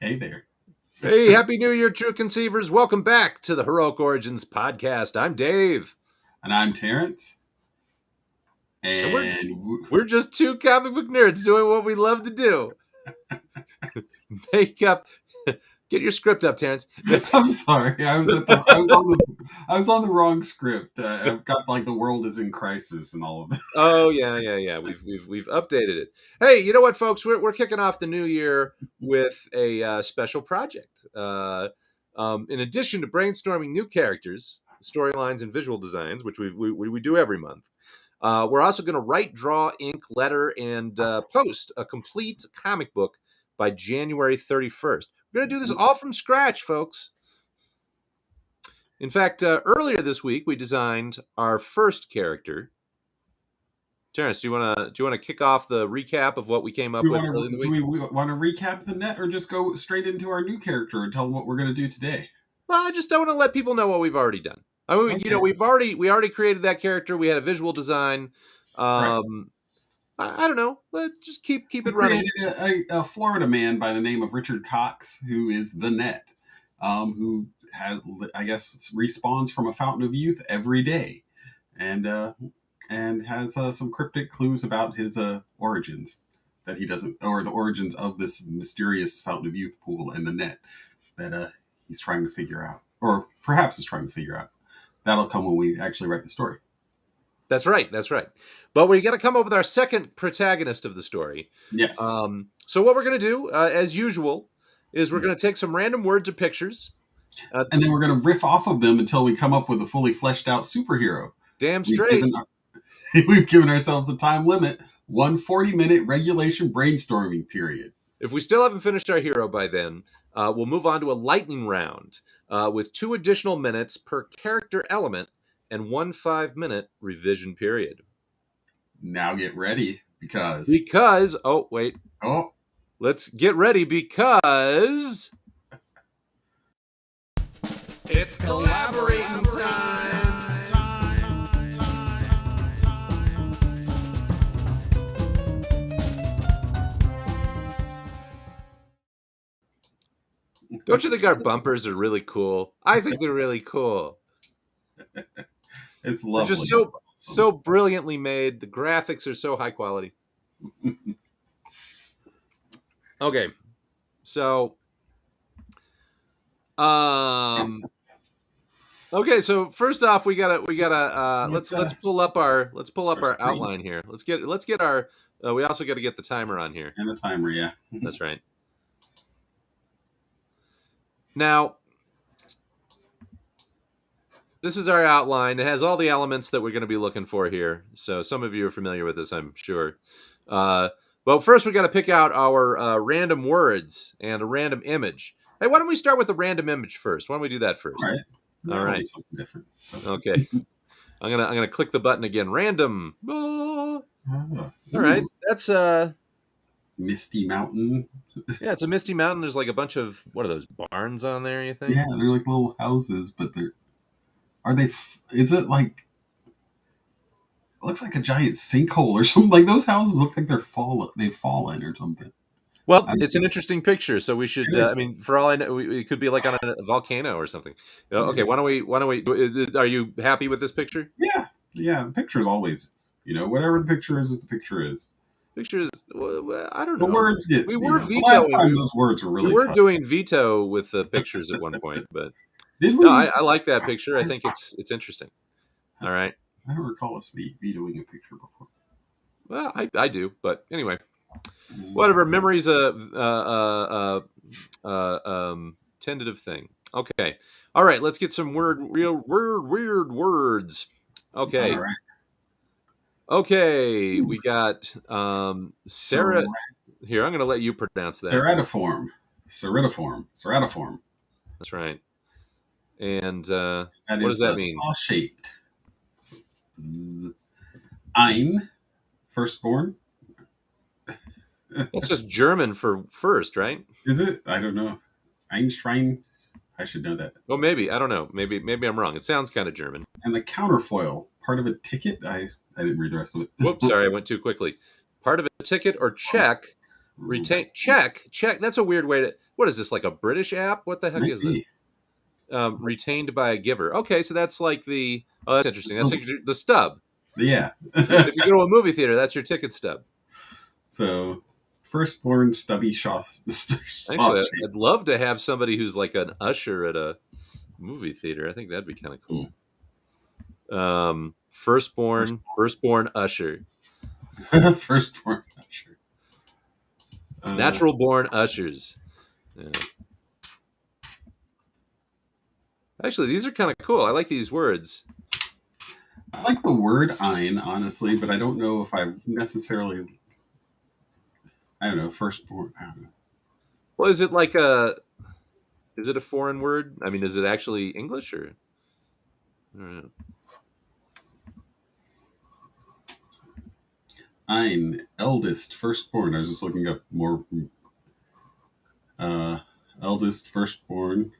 Hey there. Hey, Happy New Year, True Conceivers. Welcome back to the Heroic Origins podcast. I'm Dave. And I'm Terrance. And And we're just two comic book nerds doing what we love to do. Make up. Get your script up, Terrance. I'm sorry. I was on the wrong script. I've got like the world is in crisis and all of it. Oh yeah. We've updated it. Hey, you know what, folks? We're kicking off the new year with a special project. In addition to brainstorming new characters, storylines, and visual designs, which we do every month, we're also going to write, draw, ink, letter, and post a complete comic book by January 31st. We're going to do this all from scratch, folks. In fact, earlier this week we designed our first character. Terrance, do you want to kick off the recap of what we came up with? Do we want to recap the net, or just go straight into our new character and tell them what we're going to do today? Well, I just don't want to let people know what we've already done. I mean, Okay. we already created that character. We had a visual design. Right. I don't know. Let's just keep We it running. created a Florida man by the name of Richard Cox, who is the net, who has, I guess, respawns from a fountain of youth every day, and has some cryptic clues about his origins that he doesn't, or the origins of this mysterious fountain of youth pool and the net that he's trying to figure out, or perhaps is trying to figure out. That'll come when we actually write the story. That's right. But we got to come up with our second protagonist of the story. Yes. So what we're going to do, as usual, is we're going to take some random words or pictures. And then we're going to riff off of them until we come up with a fully fleshed out superhero. Damn straight. We've given ourselves a time limit, 140-minute regulation brainstorming period. If we still haven't finished our hero by then, we'll move on to a lightning round with 2 additional minutes per character element and 1 5-minute revision period. Now get ready because oh wait. Oh. Let's get ready because it's collaborating time. Don't you think our bumpers are really cool? I think they're really cool. It's lovely. They're just so brilliantly made. The graphics are so high quality. Okay. So okay, so first off we gotta let's pull up our outline here. Let's get our we also got to get the timer on here. And the timer, yeah. That's right. Now, this is our outline. It has all the elements that we're going to be looking for here. So some of you are familiar with this, I'm sure. But first, we got to pick out our random words and a random image. Hey, why don't we start with the random image first? Why don't we do that first? All right. Something different. Okay. I'm gonna click the button again. Random. All right. That's Misty Mountain. Yeah, it's a misty mountain. There's like a bunch of, what are those, barns on there, you think? Yeah, they're like little houses, but is it like, it looks like a giant sinkhole or something. Like those houses look like they've fallen or something. Well, it's an interesting picture, so we should, I mean, for all I know, it could be like on a volcano or something. Okay, why don't we, are you happy with this picture? Yeah, the picture is always, whatever the picture is, the picture is. Pictures, I don't know. The words get. We were vetoing. Last time those words were really. We were doing veto with the pictures at one point, but did we? No, I like that picture. I think it's interesting. All right. I don't recall us vetoing a picture before. Well, I do, but anyway, whatever. Memory's a tentative thing. Okay. All right. Let's get some weird words. Okay. All right. Okay, we got Sarah. Here, I'm going to let you pronounce that. Ceratiform. That's right. And what does that mean? Saw-shaped. Ein, firstborn. That's just German for first, right? Is it? I don't know. Einstein. I should know that. Well, maybe. I don't know. Maybe I'm wrong. It sounds kind of German. And the counterfoil, part of a ticket. I didn't read the rest of it. Whoops, sorry, I went too quickly. Part of a ticket or check Retain check. That's a weird way to. What is this, like a British app? What the heck Might is this? be. Retained by a giver. Okay, so that's like the. Oh, that's interesting. That's like the stub. Yeah. If you go to a movie theater, that's your ticket stub. So, firstborn stubby saw Actually, shape. I'd love to have somebody who's like an usher at a movie theater. I think that'd be kind of cool. Firstborn usher. Firstborn usher. Natural born ushers. Yeah. Actually, these are kind of cool. I like these words. I like the word "ein," honestly, but I don't know if I necessarily. I don't know. Firstborn. I don't know. Well, is it like a? Is it a foreign word? I mean, is it actually English or? I don't know. Ein, eldest, firstborn. I was just looking up more. Eldest, firstborn.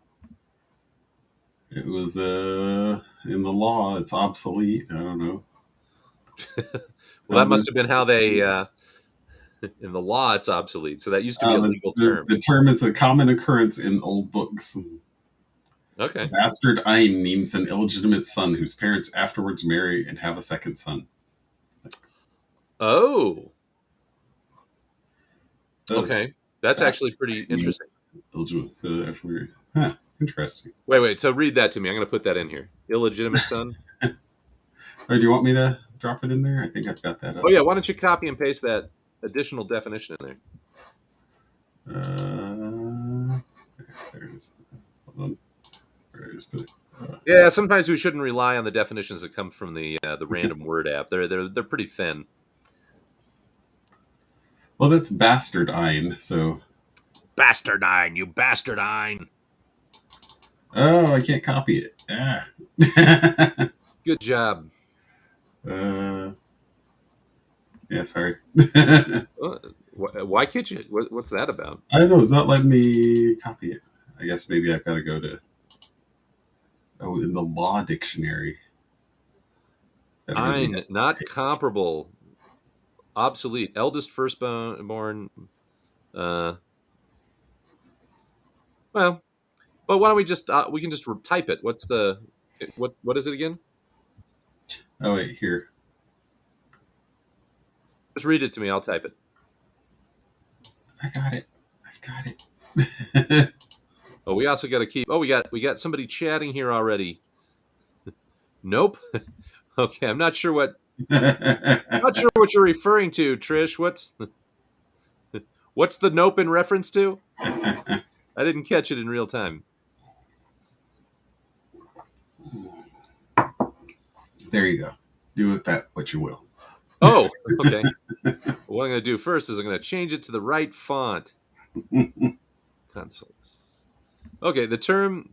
It was in the law. It's obsolete. I don't know. Well, that must have been how they. In the law, it's obsolete. So that used to be a legal term. The term is a common occurrence in old books. Okay. Bastard ein means an illegitimate son whose parents afterwards marry and have a second son. Oh. Those Okay. That's actually pretty interesting. Illegitimate. Huh. Interesting. Wait. So read that to me. I'm going to put that in here. Illegitimate son. Oh, do you want me to drop it in there? I think I've got that up. Oh yeah. Why don't you copy and paste that additional definition in there? There it is. Hold on. Yeah, sometimes we shouldn't rely on the definitions that come from the random word app. They're pretty thin. Well, that's bastard ein. So Bastardine, you bastardine. oh, I can't copy it. Ah. Good job. Yeah, sorry. Why can't you? What's that about? I don't know. It's not letting me copy it. I guess maybe I've got to go to. Oh, in the law dictionary. Ein, not comparable. Obsolete. Eldest, firstborn. Well, but why don't we just we can just type it. What's the what is it again? Oh wait, here. Just read it to me. I'll type it. I got it. I've got it. Oh, we also got to keep. Oh, we got somebody chatting here already. Nope. Okay, I'm not sure what you're referring to, Trish. What's the nope in reference to? I didn't catch it in real time. There you go. Do with that what you will. Oh, okay. What I'm going to do first is I'm going to change it to the right font. Consoles. Okay, the term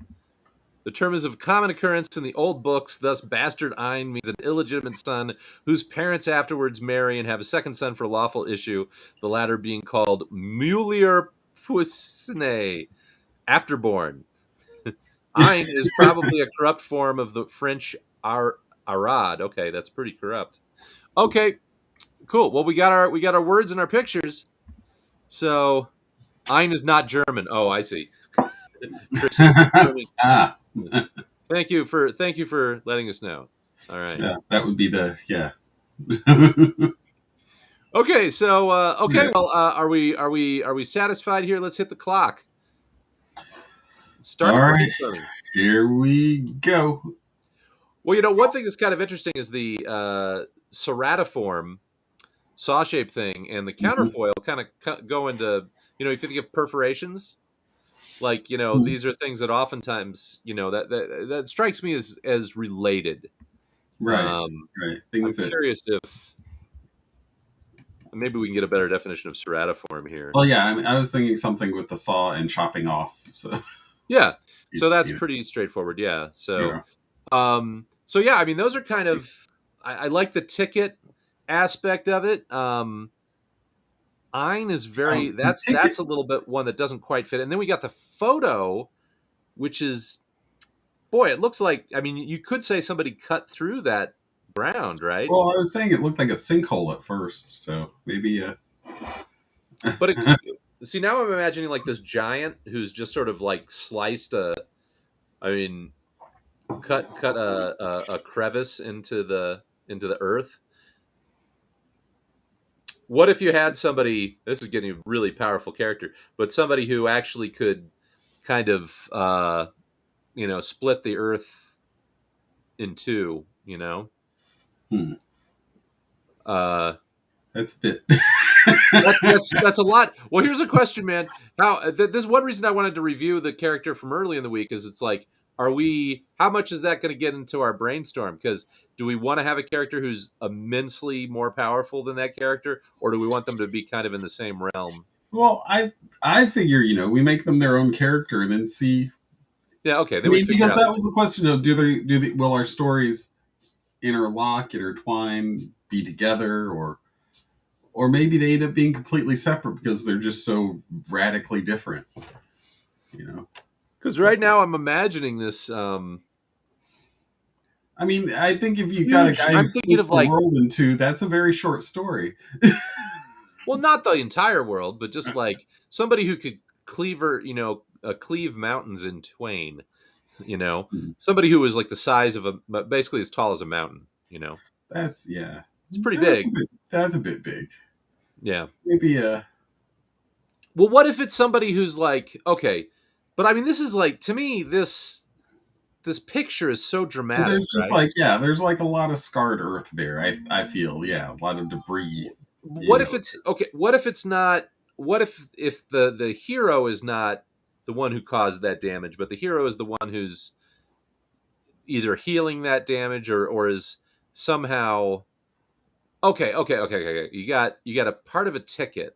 is of common occurrence in the old books. Thus, bastard ein means an illegitimate son whose parents afterwards marry and have a second son for lawful issue, the latter being called mulier puisne, afterborn. Ein is probably a corrupt form of the French arad. Okay, that's pretty corrupt. Okay, cool. Well, we got our words and our pictures. So, ein is not German. Oh, I see. Thank you for letting us know. All right. Yeah, that would be the Okay, so well, are we satisfied here? Let's hit the clock. Start brainstorming. Here we go. Well, one thing that's kind of interesting is the ceratiform saw shape thing and the counterfoil kind of go into, if you think of perforations, like, these are things that oftentimes, that strikes me as related. Right. Right. Things I'm curious if maybe we can get a better definition of ceratiform here. Well, yeah, I was thinking something with the saw and chopping off. So yeah, so that's pretty straightforward. Yeah. So, yeah, I mean, those are kind of. I like the ticket aspect of it. Ein is very that's a little bit one that doesn't quite fit. And then we got the photo, which is, boy, it looks like, I mean, you could say somebody cut through that ground, right? Well, I was saying it looked like a sinkhole at first, so maybe But see, now I'm imagining like this giant who's just sort of like sliced I mean, cut a crevice into the earth. What if you had somebody? This is getting a really powerful character, but somebody who actually could kind of split the earth in two. Hmm. Uh, That's a bit. that's a lot. Well, here's a question, man. How this is one reason I wanted to review the character from early in the week is it's like, how much is that going to get into our brainstorm? Because do we want to have a character who's immensely more powerful than that character, or do we want them to be kind of in the same realm? Well, I figure we make them their own character and then see. Yeah, okay, I then we mean, figure because out. that was the question of will our stories intertwine, be together, or maybe they end up being completely separate because they're just so radically different. Because right now I'm imagining this I mean, I think if you've got a huge. guy who I'm thinking splits of the like, world in two, that's a very short story. well, not the entire world, but just like somebody who could cleave mountains in twain. Somebody who was like the size of basically as tall as a mountain. That's It's pretty big. That's a bit big. Yeah. Maybe Well, what if it's somebody who's like, okay, but I mean, this is like, to me, this picture is so dramatic, there's just right? there's like a lot of scarred earth there. I feel a lot of debris. What if it's okay? What if it's not? What if the hero is not the one who caused that damage, but the hero is the one who's either healing that damage or is somehow okay. You got a part of a ticket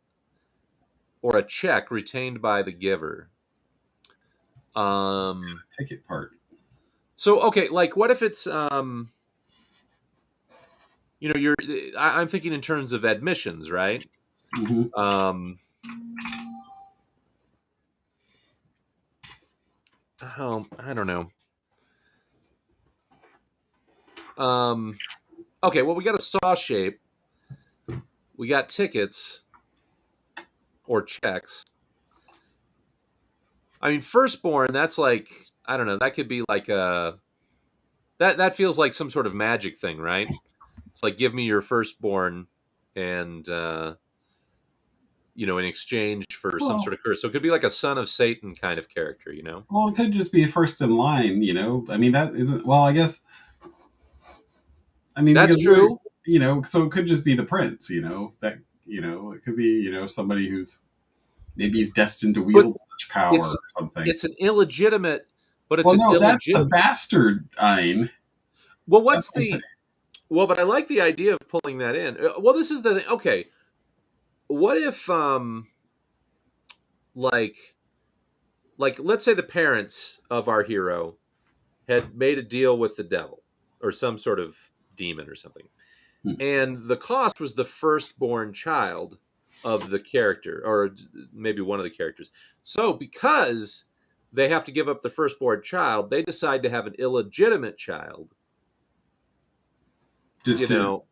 or a check retained by the giver. Ticket part. So okay, like what if it's you're I'm thinking in terms of admissions, right? Mm-hmm. I don't know. Okay, well we got a saw shape. We got tickets or checks. I mean, firstborn. That's like I don't know. That could be like that feels like some sort of magic thing, right? It's like give me your firstborn, and in exchange for some Well, sort of curse. So it could be like a son of Satan kind of character. well, it could just be first in line. I mean, that isn't. Well, I guess. I mean, That's because we're, true. so it could just be the prince. That it could be somebody who's maybe he's destined to But wield such power or it's something. it's an illegitimate, but it's Well, an no, that's the illegitimate. bastard Ein. Well, That's what's what I say. the well? But I like the idea of pulling that in. Well, this is the thing. Okay, what if like let's say the parents of our hero had made a deal with the devil or some sort of demon or something, Hmm. and the cost was the firstborn child of the character or maybe one of the characters. So because they have to give up the firstborn child, they decide to have an illegitimate child. Just You to know,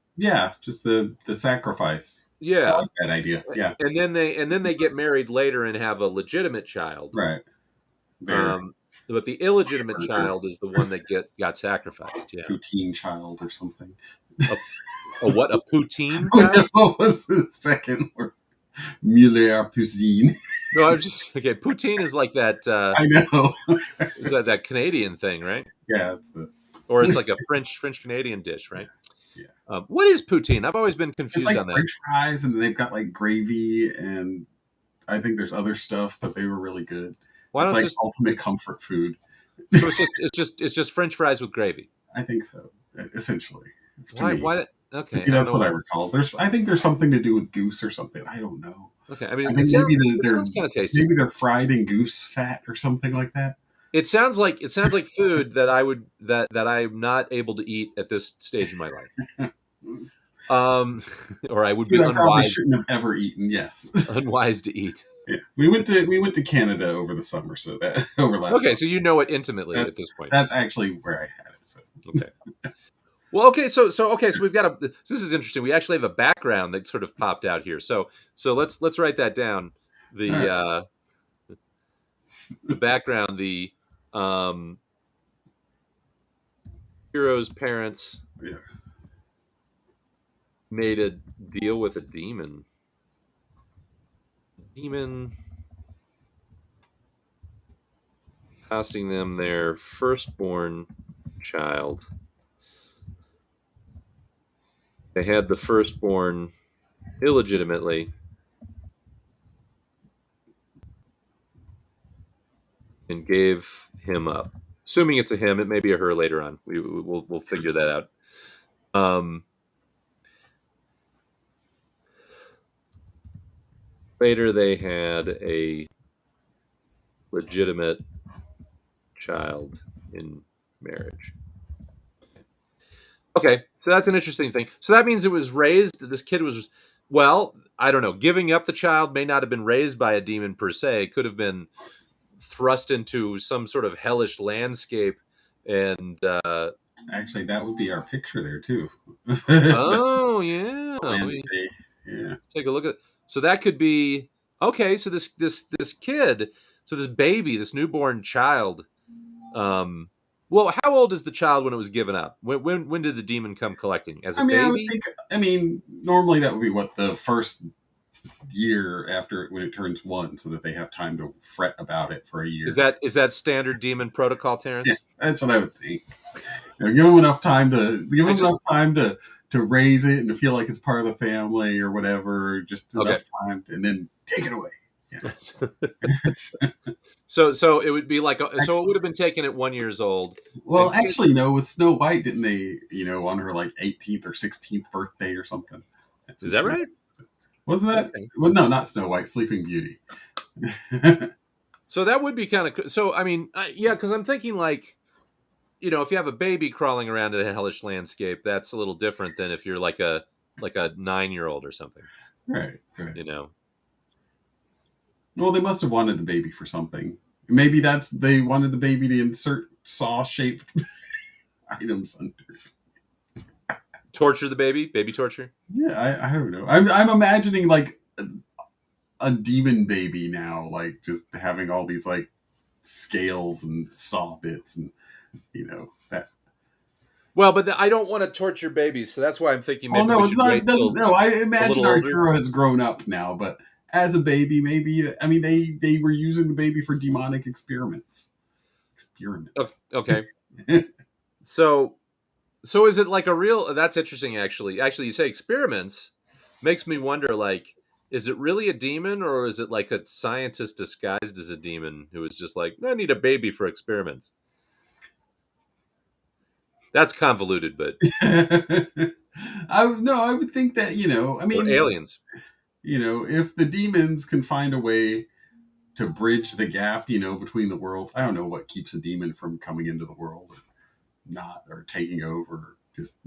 just the sacrifice. I yeah, like that idea. Yeah, and then they get married later and have a legitimate child. right. Their Um, but the illegitimate hamburger child is the one that got sacrificed. Yeah, poutine child or something. a, a what? A poutine child? What was the second word? Muller poutine. No, I'm just okay. Poutine is like that. I know. Is that Canadian thing, right? Yeah, it's a Or it's like a French Canadian dish, right? yeah. What is poutine? I've always been It's confused like on that. French fries, and they've got like gravy, and I think there's other stuff, but they were really good. Why It's don't like just ultimate comfort food. so it's just French fries with gravy? I think so, essentially. To Why me, why? Okay, I don't that's know what I what. recall. I think there's something to do with goose or something. I don't know. Okay, I I mean think maybe it sounds kind of tasty. they're fried in goose fat or something like that. It sounds like food that I would that I'm not able to eat at this stage in my life. Or I would be Food I probably unwise shouldn't have ever eaten. Yes. unwise to eat. Yeah. We went to Canada over the summer, so that over last Okay, summer. so you know it intimately at That's this point. that's actually where I had it. So Okay. Well, okay, so we've got a. This is interesting. We actually have a background that sort of popped out here. So let's write that down. All The right. uh, the background, the um, hero's parents Yeah. made a deal with a demon. Demon costing them their firstborn child. They had the firstborn illegitimately and gave him up. Assuming it's a him, it may be a her later on. We'll figure that out. Later, they had a legitimate child in marriage. Okay, so that's an interesting thing. So that means it was raised. This kid was, well, I don't know. Giving up the child may not have been raised by a demon per se. It could have been thrust into some sort of hellish landscape. And Actually, that would be our picture there too. oh yeah, let Land me Day. Yeah. take a look at. So that could be okay. So this kid, so this baby, this newborn child. Um, well, how old is the child when it was given up? When did the demon come collecting? As a I mean, I would baby? think. I mean, normally that would be what the first year after when it turns one, so that they have time to fret about it for a Is year. that standard demon protocol, Yeah, Terrance? that's what I would think. Give them enough time I just to raise it and to feel like it's part of the family or whatever. Just okay. enough time, and then take it away. Yeah. So it would be like so it Actually, would have been taken at 1 year old. well, Then actually, no. With Snow White, didn't they? On her like 18th or 16th birthday or something. That's is when that she right? was. Wasn't that? Okay. Well, no, not Snow White. Sleeping Beauty. So that would be kind of so. I mean, yeah, because I'm thinking like if you have a baby crawling around in a hellish landscape, that's a little different than if you're like a 9 year old or something. Right. Right. You know. Well, they must have wanted the baby for something. Maybe they wanted the baby to insert saw-shaped items under. Torture the baby torture. Yeah, I don't know. I'm imagining like a demon baby now, like just having all these like scales and saw bits, and that. Well, but I don't want to torture babies, so that's why I'm thinking Oh maybe we no, it's should not. wait It doesn't. till No, I a imagine little our older. hero has grown up now, but as a baby, maybe. I mean, they were using the baby for demonic experiments. Experiments. Okay. So is it like a real that's interesting actually. Actually you say experiments makes me wonder like is it really a demon or is it like a scientist disguised as a demon who is just like I need a baby for experiments? That's convoluted, but I would think that I or mean, aliens. if the demons can find a way to bridge the gap, between the worlds. I don't know what keeps a demon from coming into the world or not, or taking over. Just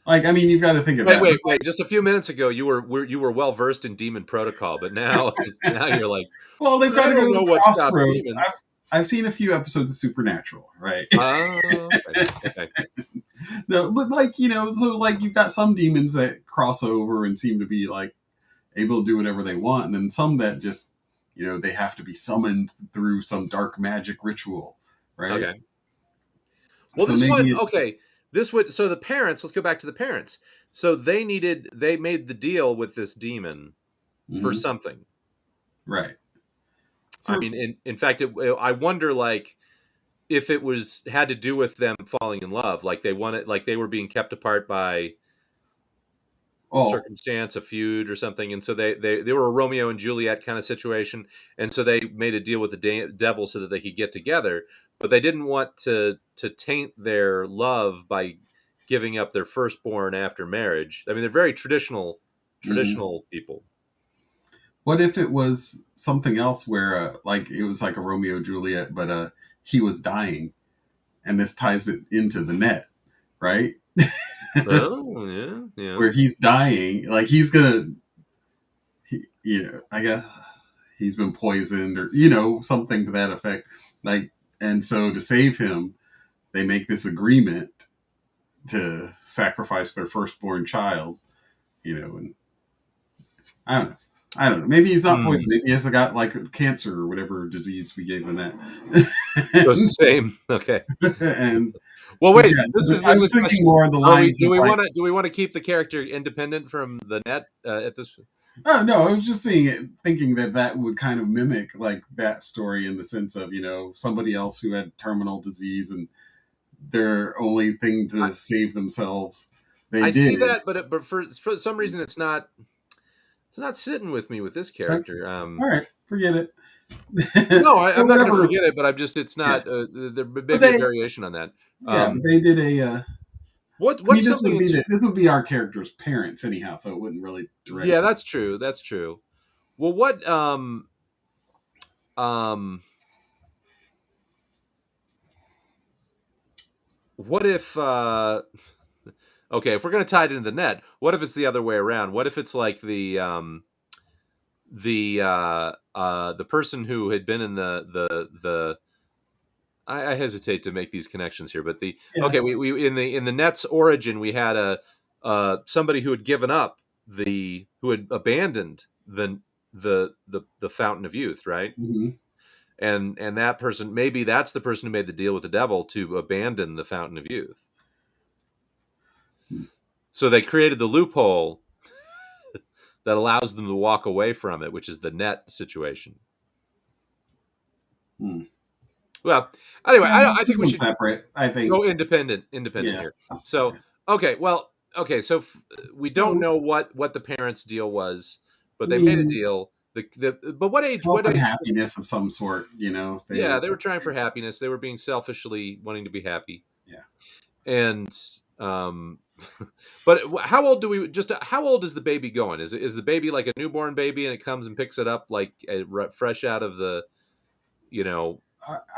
like, I mean, you've got to think of Wait, that. wait, wait. Just a few minutes ago you were well versed in demon protocol, but now now you're like Well, they've got I to go don't to know the what stops crossroads. demons. I've seen a few episodes of Supernatural, right? Okay. Okay. No, but like so like you've got some demons that cross over and seem to be like able to do whatever they want, and then some that just they have to be summoned through some dark magic ritual, right? Okay. Well, So this one, maybe it's okay. This would so the parents. Let's go back to the parents. So they made the deal with this demon for mhm, something. right I for mean, in fact, I wonder like if it was had to do with them falling in love, like they wanted, like they were being kept apart by oh circumstance, a feud or something, and so they were a Romeo and Juliet kind of situation, and so they made a deal with the devil so that they could get together, but they didn't want to taint their love by giving up their firstborn after marriage. I mean, they're very mhm. traditional people. What if it was something else where like it was like a Romeo Juliet, but he was dying, and this ties it into the net, right? Oh yeah, yeah. Where he's dying, like he's gonna, I guess he's been poisoned or something to that effect. Like, and so to save him, they make this agreement to sacrifice their firstborn child, and I don't know. I don't know. Maybe he's not poisoned. Maybe he has got like cancer or whatever disease we gave him that. So same. Okay. And Well, wait. yeah, This is I was a thinking question. more on the lines Do of we like, want to keep the character independent from the net at this? oh no, I was just seeing it, thinking that would kind of mimic like that story in the sense of somebody else who had terminal disease and their only thing to save themselves they I see did. that, but for some reason it's not sitting with me with this character. All right, forget it. No, I'm Or not going to whatever. forget it, but it's Yeah, not. There may but be a variation on that. but they did a. I mean, What's something? this would be our character's parents anyhow, so it wouldn't really Yeah, directly. that's true. That's true. Well, um, what if? Okay, if we're going to tie it into the net, what if it's the other way around? What if it's like the person who had been in the I hesitate to make these connections here, but Yeah. okay, we in the Nets origin we had a somebody who had given up who had abandoned the fountain of youth, right? Mm-hmm. And that person, maybe that's the person who made the deal with the devil to abandon the fountain of youth. So they created the loophole that allows them to walk away from it, which is the net situation. Hmm. Well, anyway, Yeah, let's I think keep we them should separate. I think. go independent Yeah. here. So, okay, well, okay, so we don't So know what the parents' deal was, but I they made a mean, deal. But what age? health and happiness of some sort. Yeah, they were trying for happiness. They were being selfishly wanting to be happy. Yeah. And but how old how old is the baby going? Is the baby like a newborn baby and it comes and picks it up like fresh out of the you know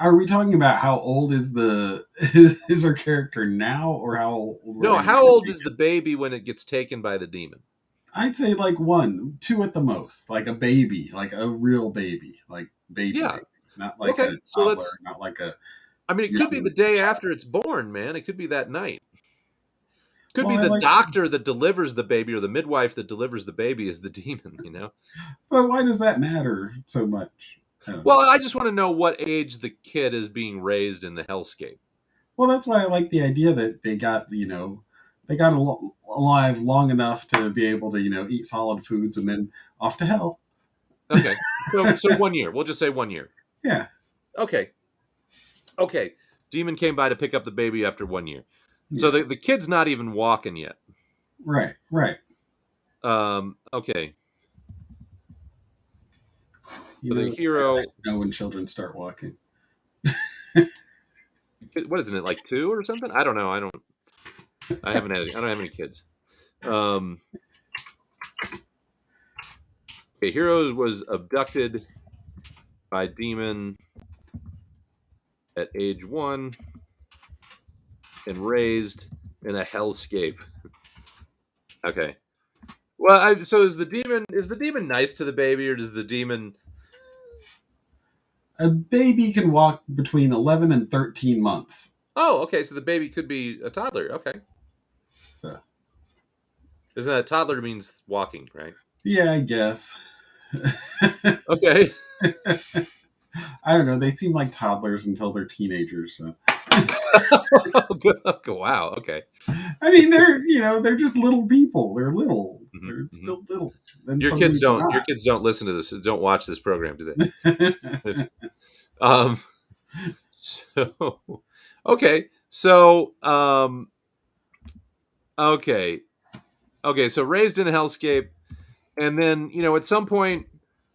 Are we talking about how old is the is our character now, or how old were no, they when how they were old is taken? the baby when it gets taken by the demon? I'd say like 1, 2 at the most, like a baby, like a real baby, like Yeah. baby, not like Okay. a So toddler, let's not like a I mean, it could be the young day child. after it's born, man. It could be that night. Could Well, be I the like, doctor that delivers the baby or the midwife that delivers the baby is the demon. but why does that matter so much? I don't know. Well, I just want to know what age the kid is being raised in the hellscape. Well, that's why I like the idea that they got alive long enough to be able to, eat solid foods and then off to hell. Okay. So 1 year. We'll just say 1 year. Yeah. Okay. Okay. Demon came by to pick up the baby after 1 year. So Yeah. the kid's not even walking yet. Right. Right. Okay. You So know, the it's fascinating hero, to know when children start walking. what isn't it, like 2 or something? I don't know. I don't have any kids. Um, okay, hero was abducted by demon at age 1 and raised in a hellscape. Okay. Well, so is the demon nice to the baby, or does the demon? A baby can walk between 11 and 13 months. Oh, okay. So the baby could be a toddler. Okay. So, Isn't that a toddler means walking, right? yeah, I guess. Okay. I don't know. They seem like toddlers until they're teenagers. So. Wow. Okay. I mean, they're just little people. They're little. Mm-hmm, They're mm-hmm. still little. Then Your suddenly kids they're don't. Your not. kids don't listen to this. Don't watch this program, do they? um. So. Okay. So. Okay. Okay. So raised in a hellscape, and then at some point,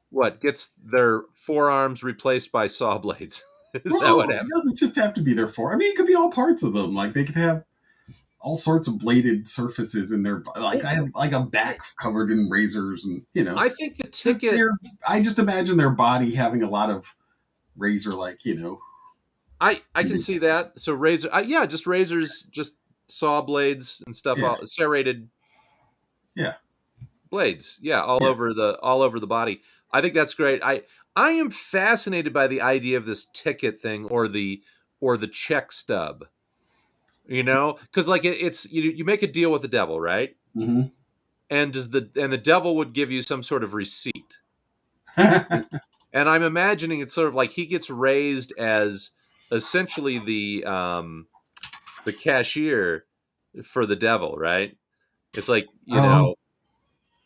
what gets their forearms replaced by saw blades? Is that Well, what it happened? doesn't just have to be their form. I mean, it could be all parts of them. Like they could have all sorts of bladed surfaces in their like I have like a back covered in razors, and I think the just ticket. I just imagine their body having a lot of razor, like I can see that. So razor, yeah, just razors, just saw blades and stuff, yeah, all serrated yeah, blades, yeah, yes. all over the body. I think that's great. I am fascinated by the idea of this ticket thing or the check stub. Because like it's you make a deal with the devil, right? Hmm. And the devil would give you some sort of receipt. And I'm imagining it's sort of like he gets raised as essentially the cashier for the devil, right? It's like, Oh,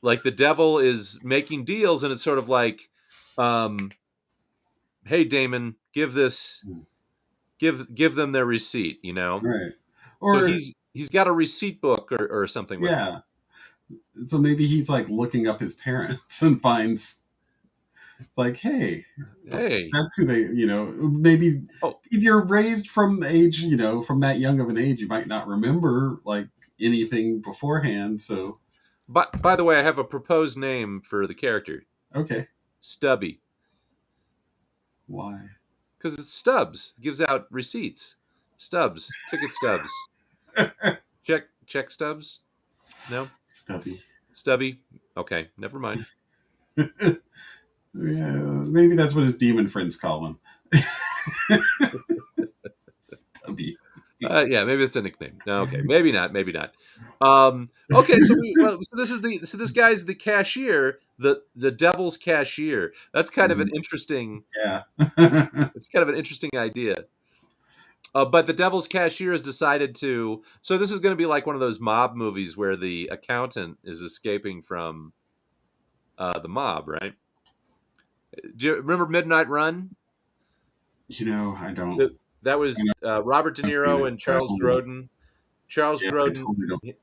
like the devil is making deals, and it's sort of like, um, hey Damon, give them their receipt, right. So Or he's got a receipt book or something with him. yeah. So maybe he's like looking up his parents and finds like, hey, Hey, that's who they, maybe oh, if you're raised from age, from that young of an age, you might not remember like anything beforehand. So, by the way, I have a proposed name for the character, okay, Stubby, why? because it's Stubbs. It gives out receipts, stubs, ticket stubs, check stubs. No, Stubby. Stubby. Okay, never mind. Yeah, maybe that's what his demon friends call him. Stubby. Yeah, maybe it's a nickname. No, okay, maybe not. Maybe not. Okay, so this guy's the cashier, the devil's cashier. That's kind of an Mhm. interesting. Yeah. It's kind of an interesting idea. But the devil's cashier has decided to. So this is going to be like one of those mob movies where the accountant is escaping from the mob, right? Do you remember Midnight Run? I don't. That I was know Robert De I've seen Niro it, and but I Charles totally don't. Grodin. Charles Yeah, I Grodin. totally don't.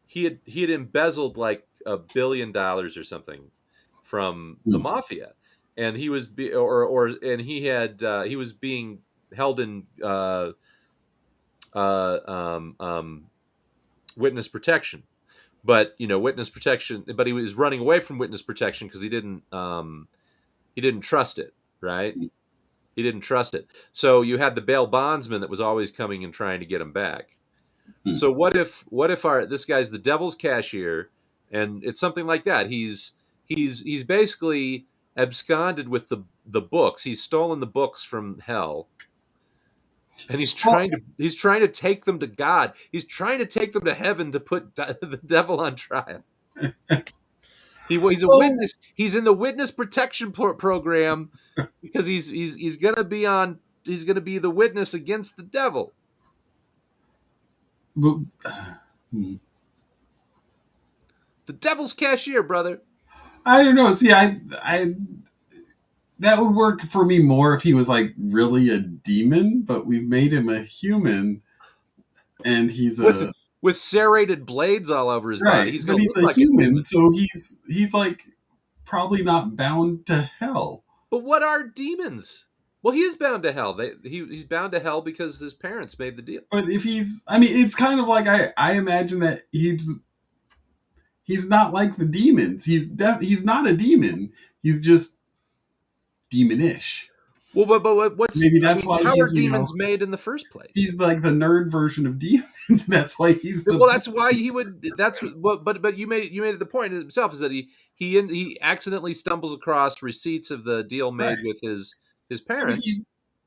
He had embezzled like $1 billion or something from the Hmm. mafia, and he was and he was being held in uh, um, um, witness protection. But witness protection. But he was running away from witness protection because he didn't trust it. Right? He didn't trust it. So you had the bail bondsman that was always coming and trying to get him back. Hmm. So what if our this guy's the devil's cashier, and it's something like that. He's basically absconded with the books. He's stolen the books from hell, and Well, he's trying to take them to God. He's trying to take them to heaven to put the devil on trial. He's a well, witness. He's in the witness protection program because he's gonna be on. He's gonna be the witness against the devil. but, hmm. The devil's cashier, brother. I don't know. See, I that would work for me more if he was like really a demon, but we've made him a human, and he's with a with serrated blades all over his body. right, He's but going to he's look a like a human, demon. so he's like probably not bound to hell. But what are demons? Well, he is bound to hell. He's bound to hell because his parents made the deal. But if I mean, it's kind of like I imagine that he's not like the demons. He's not a demon. He's just demonish. Well, but what's Maybe I that's mean, why how are demons made in the first place? he's like the nerd version of demons. That's why he's the Well, that's why he would. That's what. But you made it the point himself is that he accidentally stumbles across receipts of the deal right. made with his Yeah, but parents.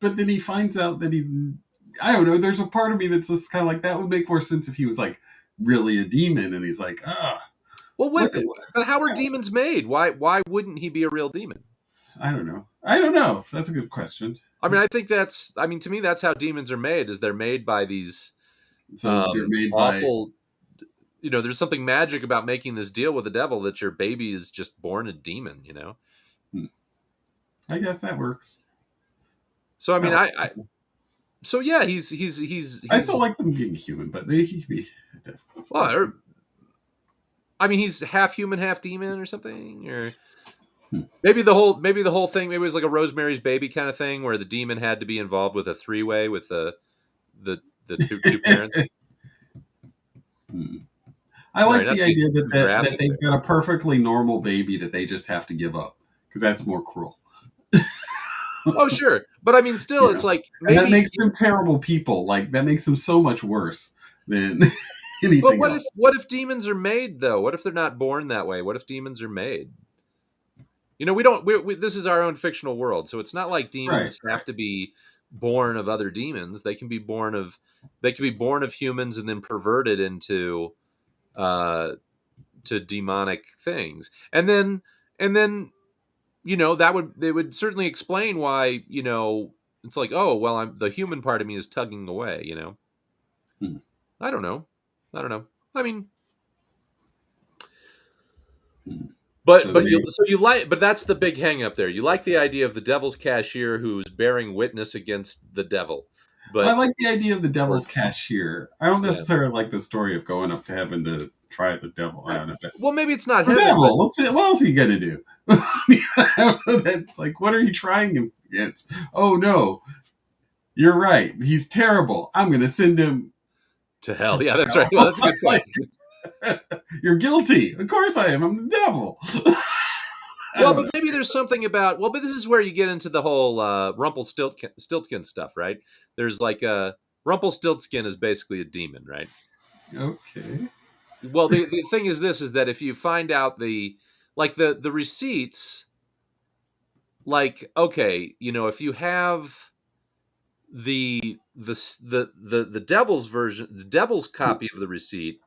then he finds out that he's I don't know. There's a part of me that's just kind of like that would make more sense if he was like really a demon and he's like Well, look at but how are demons made? Why wouldn't he be a real demon? I don't know. I don't know. That's a good question. I mean, I think that's. I mean, to me, that's how demons are made. Is they're made by these So they're made by awful. There's something magic about making this deal with the devil that your baby is just born a demon. hmm, I guess that works. So I That mean, works. so yeah, he's I still he's like them being human, but they could be well, I mean, he's half human, half demon, or something, or hmm. maybe the whole thing. Maybe it was like a Rosemary's Baby kind of thing, where the demon had to be involved with a three-way with the two parents. Hmm. I Sorry, like not the to be idea too that graphic they've there. got a perfectly normal baby that they just have to give up because that's more cruel. Oh, sure, but I mean, still, you it's know, like and that maybe. makes them terrible people. Like that makes them so much worse than But anything what if else. what if demons are made though? What if they're not born that way? What if demons are made? We don't. This is our own fictional world, so it's not like Right, demons right. have to be born of other demons. They can be born of humans and then perverted into to demonic things. And then they would certainly explain why, it's like, oh, well, the human part of me is tugging away. Hmm. I don't know. I mean, Hmm. but So but they, you like, but that's the big hang up there. You like the idea of the devil's cashier who's bearing witness against the devil, I but like the idea of the or devil's cashier. I don't yeah. necessarily like the story of going up to heaven to try the devil. I don't know. Well, maybe it's not The heaven, but devil. What else are you gonna do? It's like, what are you trying him against? Oh no, you're right. He's terrible. I'm gonna send him to to hell. Yeah, that's right. Well, hell. that's a good point. Like, you're guilty. Of course I am. I'm the devil. I Well, don't but know. maybe there's something about, but this is where you get into the whole Rumpelstiltskin stuff, right? There's like Rumpelstiltskin is basically a demon, right? Okay. Well, the thing is this, is that if you find out the receipts, like, okay, if you have the devil's version, the devil's copy of the receipt,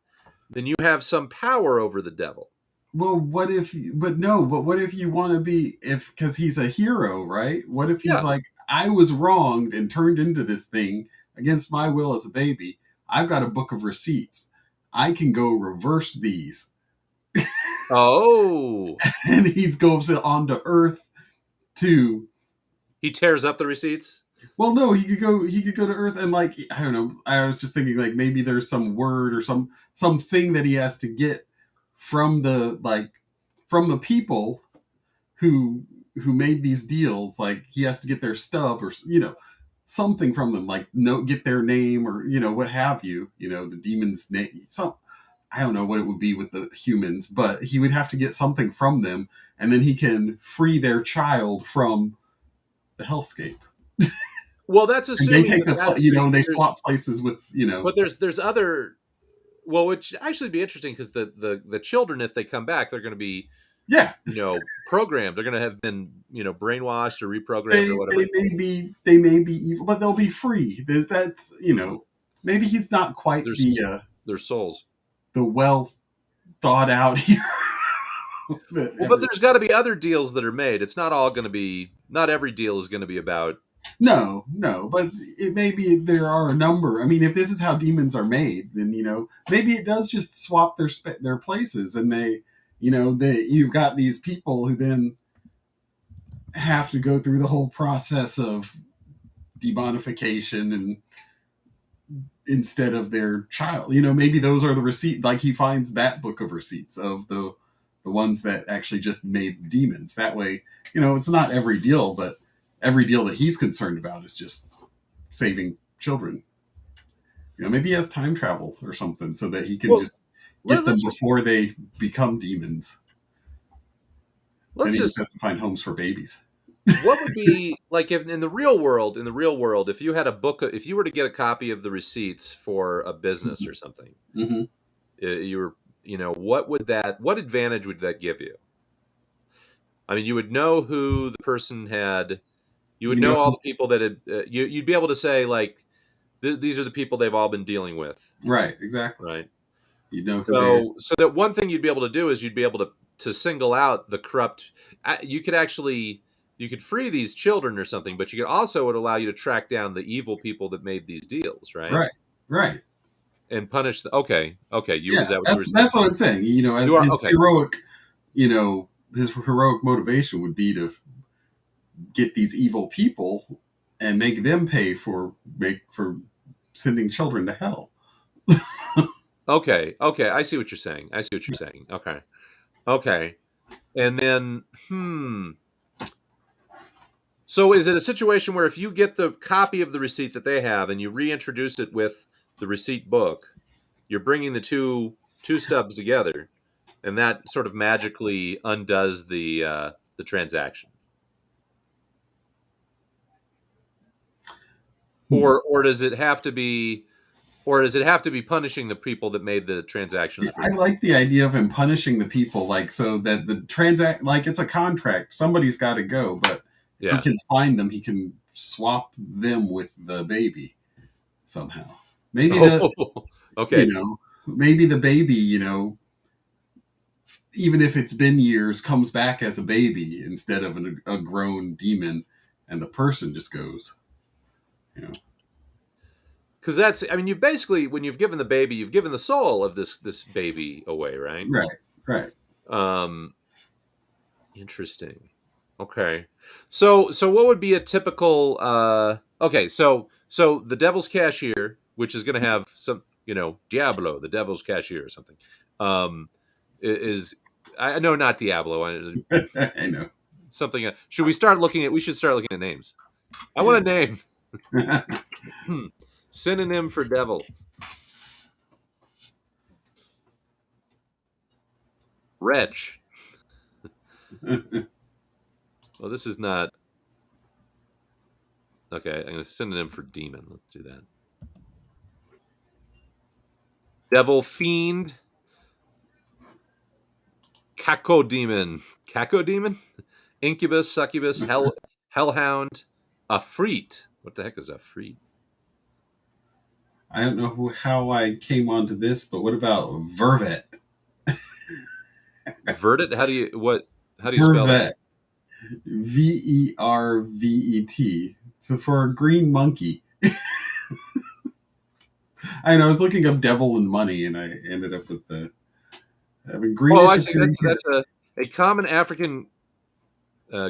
then you have some power over the devil. Well, what if? But no. But what if you want to be? If because he's a hero, right? What if he's Yeah. like, I was wronged and turned into this thing against my will as a baby. I've got a book of receipts. I can go reverse these, Oh, and he goes on to Earth to. he tears up the receipts. Well, no, he could go. He could go to Earth and like I don't know. I was just thinking like maybe there's some word or something that he has to get from the people who made these deals. Like he has to get their stub or something from them, like get their name or what have you. The demon's name. Some I don't know what it would be with the humans, but he would have to get something from them, and then he can free their child from the hellscape. Well, that's And they assuming take that that's they there's, swap places with but there's other. Well, which actually be interesting because the children, if they come back, they're going to be yeah. programmed. They're going to have been brainwashed or reprogrammed They or whatever. they may be evil, but they'll be free. That's maybe he's not quite Their souls. the well thought out hero. Well, but there's got to be other deals that are made. It's not all going to be. Not every deal is going to be about. No, but it may be there are a number. I mean, if this is how demons are made, then maybe it does just swap their places, and you've got these people who then have to go through the whole process of demonification and instead of their child. Maybe those are the receipt. Like he finds that book of receipts of the ones that actually just made demons. That way, it's not every deal, but every deal that he's concerned about is just saving children. Maybe he has time travel or something so that he can just get them before they become demons. Then he just has to find homes for babies. What would be like if in the real world, if you had if you were to get a copy of the receipts for a business or something, Mm-hmm. you were, what advantage would that give you? I mean, you would know who the person had. You would know all the people that had. You'd be able to say like, these are the people they've all been dealing with. Right. Exactly. Right. Who So that one thing you'd be able to do is you'd be able to single out the corrupt. You could free these children or something, but you could also would allow you to track down the evil people that made these deals, right? Right. And punish okay. Is that what you were saying? That's what I'm saying. Heroic, his heroic motivation would be to get these evil people and make them pay for sending children to hell. Okay. I see what you're saying. Okay. And then, So is it a situation where if you get the copy of the receipt that they have and you reintroduce it with the receipt book, you're bringing the two stubs together, and that sort of magically undoes the transaction? Or does it have to be? Or does it have to be punishing the people that made the transaction? See, I like the idea of him punishing the people, like so that the like it's a contract. Somebody's got to go, but he can find them. He can swap them with the baby somehow. Maybe Oh, okay. maybe the baby, even if it's been years, comes back as a baby instead of a grown demon, and the person just goes, you know, Because that's, I mean, you've basically, when you've given the baby, you've given the soul of this baby away, right? right, right. Um, Interesting. Okay. So what would be a typical okay, so the devil's cashier, which is going to have some, Diablo, the devil's cashier or something. Um is I know, not Diablo, I know. something we should start looking at names. I want a name. Synonym for devil. Wretch. Well, this is not okay. I'm going to synonym for demon. Let's do that. Devil fiend. Cacodemon. Cacodemon? Incubus, succubus, hellhound, Afreet. What the heck is Afreet? I don't know how I came onto this, but what about vervet? Verdet? How do you spell that? Vervet. Vervet. So for a green monkey. I know, I was looking up devil and money, and I ended up with the having Oh, greenish actually, appearing. that's a common African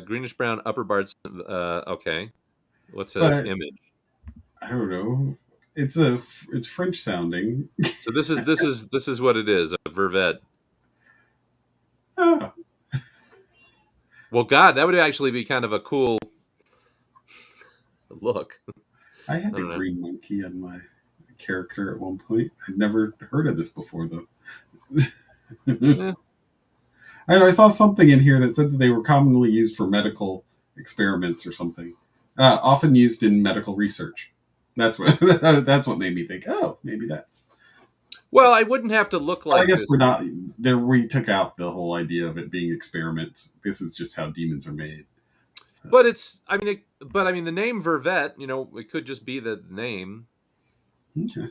greenish brown upper barred. Okay, what's a But image? I don't know. It's French sounding. So this is what it is. A vervet. Ah, Well, God, that would actually be kind of a cool look. I I had a don't know. green monkey on my character at one point. I'd never heard of this before, though. Eh. I know, I saw something in here that said that they were commonly used for medical experiments or something. Often used in medical research. That's what that's what made me think. Oh, maybe that's. Well, I wouldn't have to look But I like guess this. we're not there. We took out the whole idea of it being experiments. This is just how demons are made. So, But I mean, the name Vervet, it could just be the name. okay.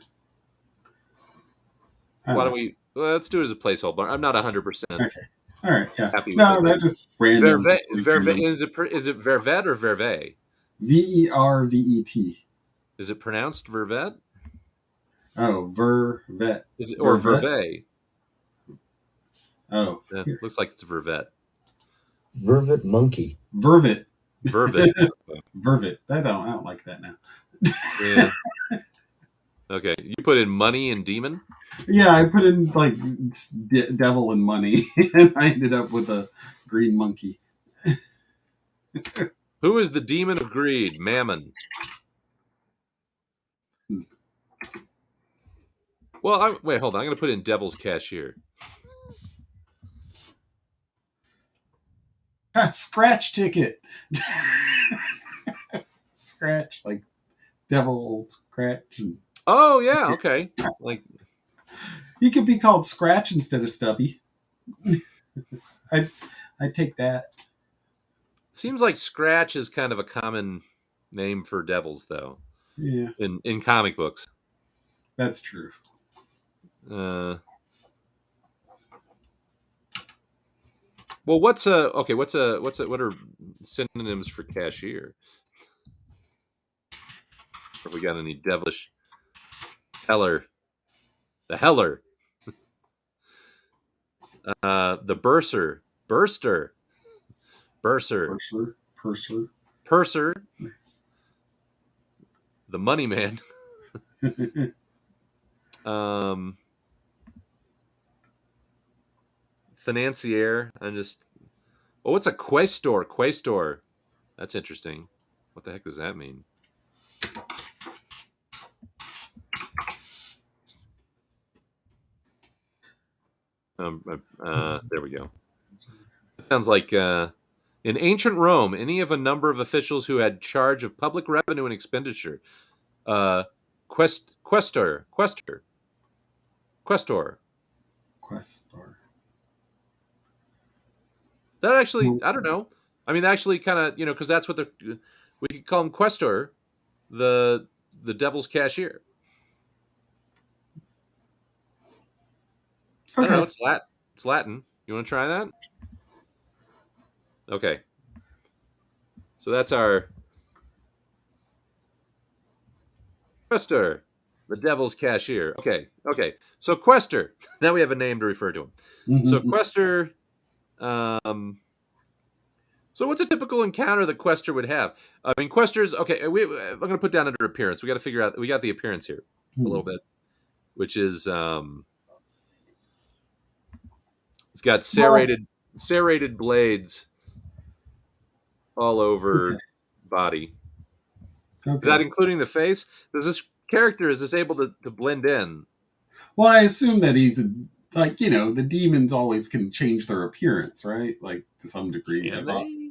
I Why don't don't know. well, let's do it as a placeholder. I'm not 100% Okay. All right. Yeah. happy with it. No, that just random. Vervet is it Vervet or Vervet? Vervet. Is it pronounced Vervet? Oh, vervet. Is it or Vervet. Vervet? Oh, Yeah, here. looks like it's Vervet. Vervet monkey. Vervet. Vervet. Vervet. I don't like that now. Yeah. Okay. You put in money and demon? Yeah, I put in like devil and money, and I ended up with a green monkey. Who is the demon of greed? Mammon. Well, wait, hold on. I'm going to put in devil's cashier. Scratch ticket. Scratch, like devil scratch. And Oh, yeah. Okay. Like, he could be called Scratch instead of Stubby. I'd take that. seems like Scratch is kind of a common name for devils, though, Yeah, in comic books. that's true. Well, what are synonyms for cashier? Have we got any devilish heller? The heller, the burster, burster, Purser. purser, the money man, financier. What's a quaestor? Quaestor. That's interesting. What the heck does that mean? There we go. Sounds like in ancient Rome, any of a number of officials who had charge of public revenue and expenditure. Questor. That actually, I don't know. I mean, actually, kind of, because that's what We could call him Questor, the devil's cashier. I don't know. Okay. It's Latin. You want to try that? Okay. So that's our Questor, the devil's cashier. Okay. Okay. So Questor. Now we have a name to refer to him. So Mm-hmm. Questor. Um, so what's a typical encounter that Questor would have? I mean, Questor's okay. I'm going to put down under appearance. We got to figure out. We got the appearance here a little bit, which is it's got Well, serrated blades all okay. over body. Is that Okay. including the face? Does this character is this able to blend in? Well, I assume that he's like, the demons always can change their appearance, right? Like to some degree. I Can thought. they?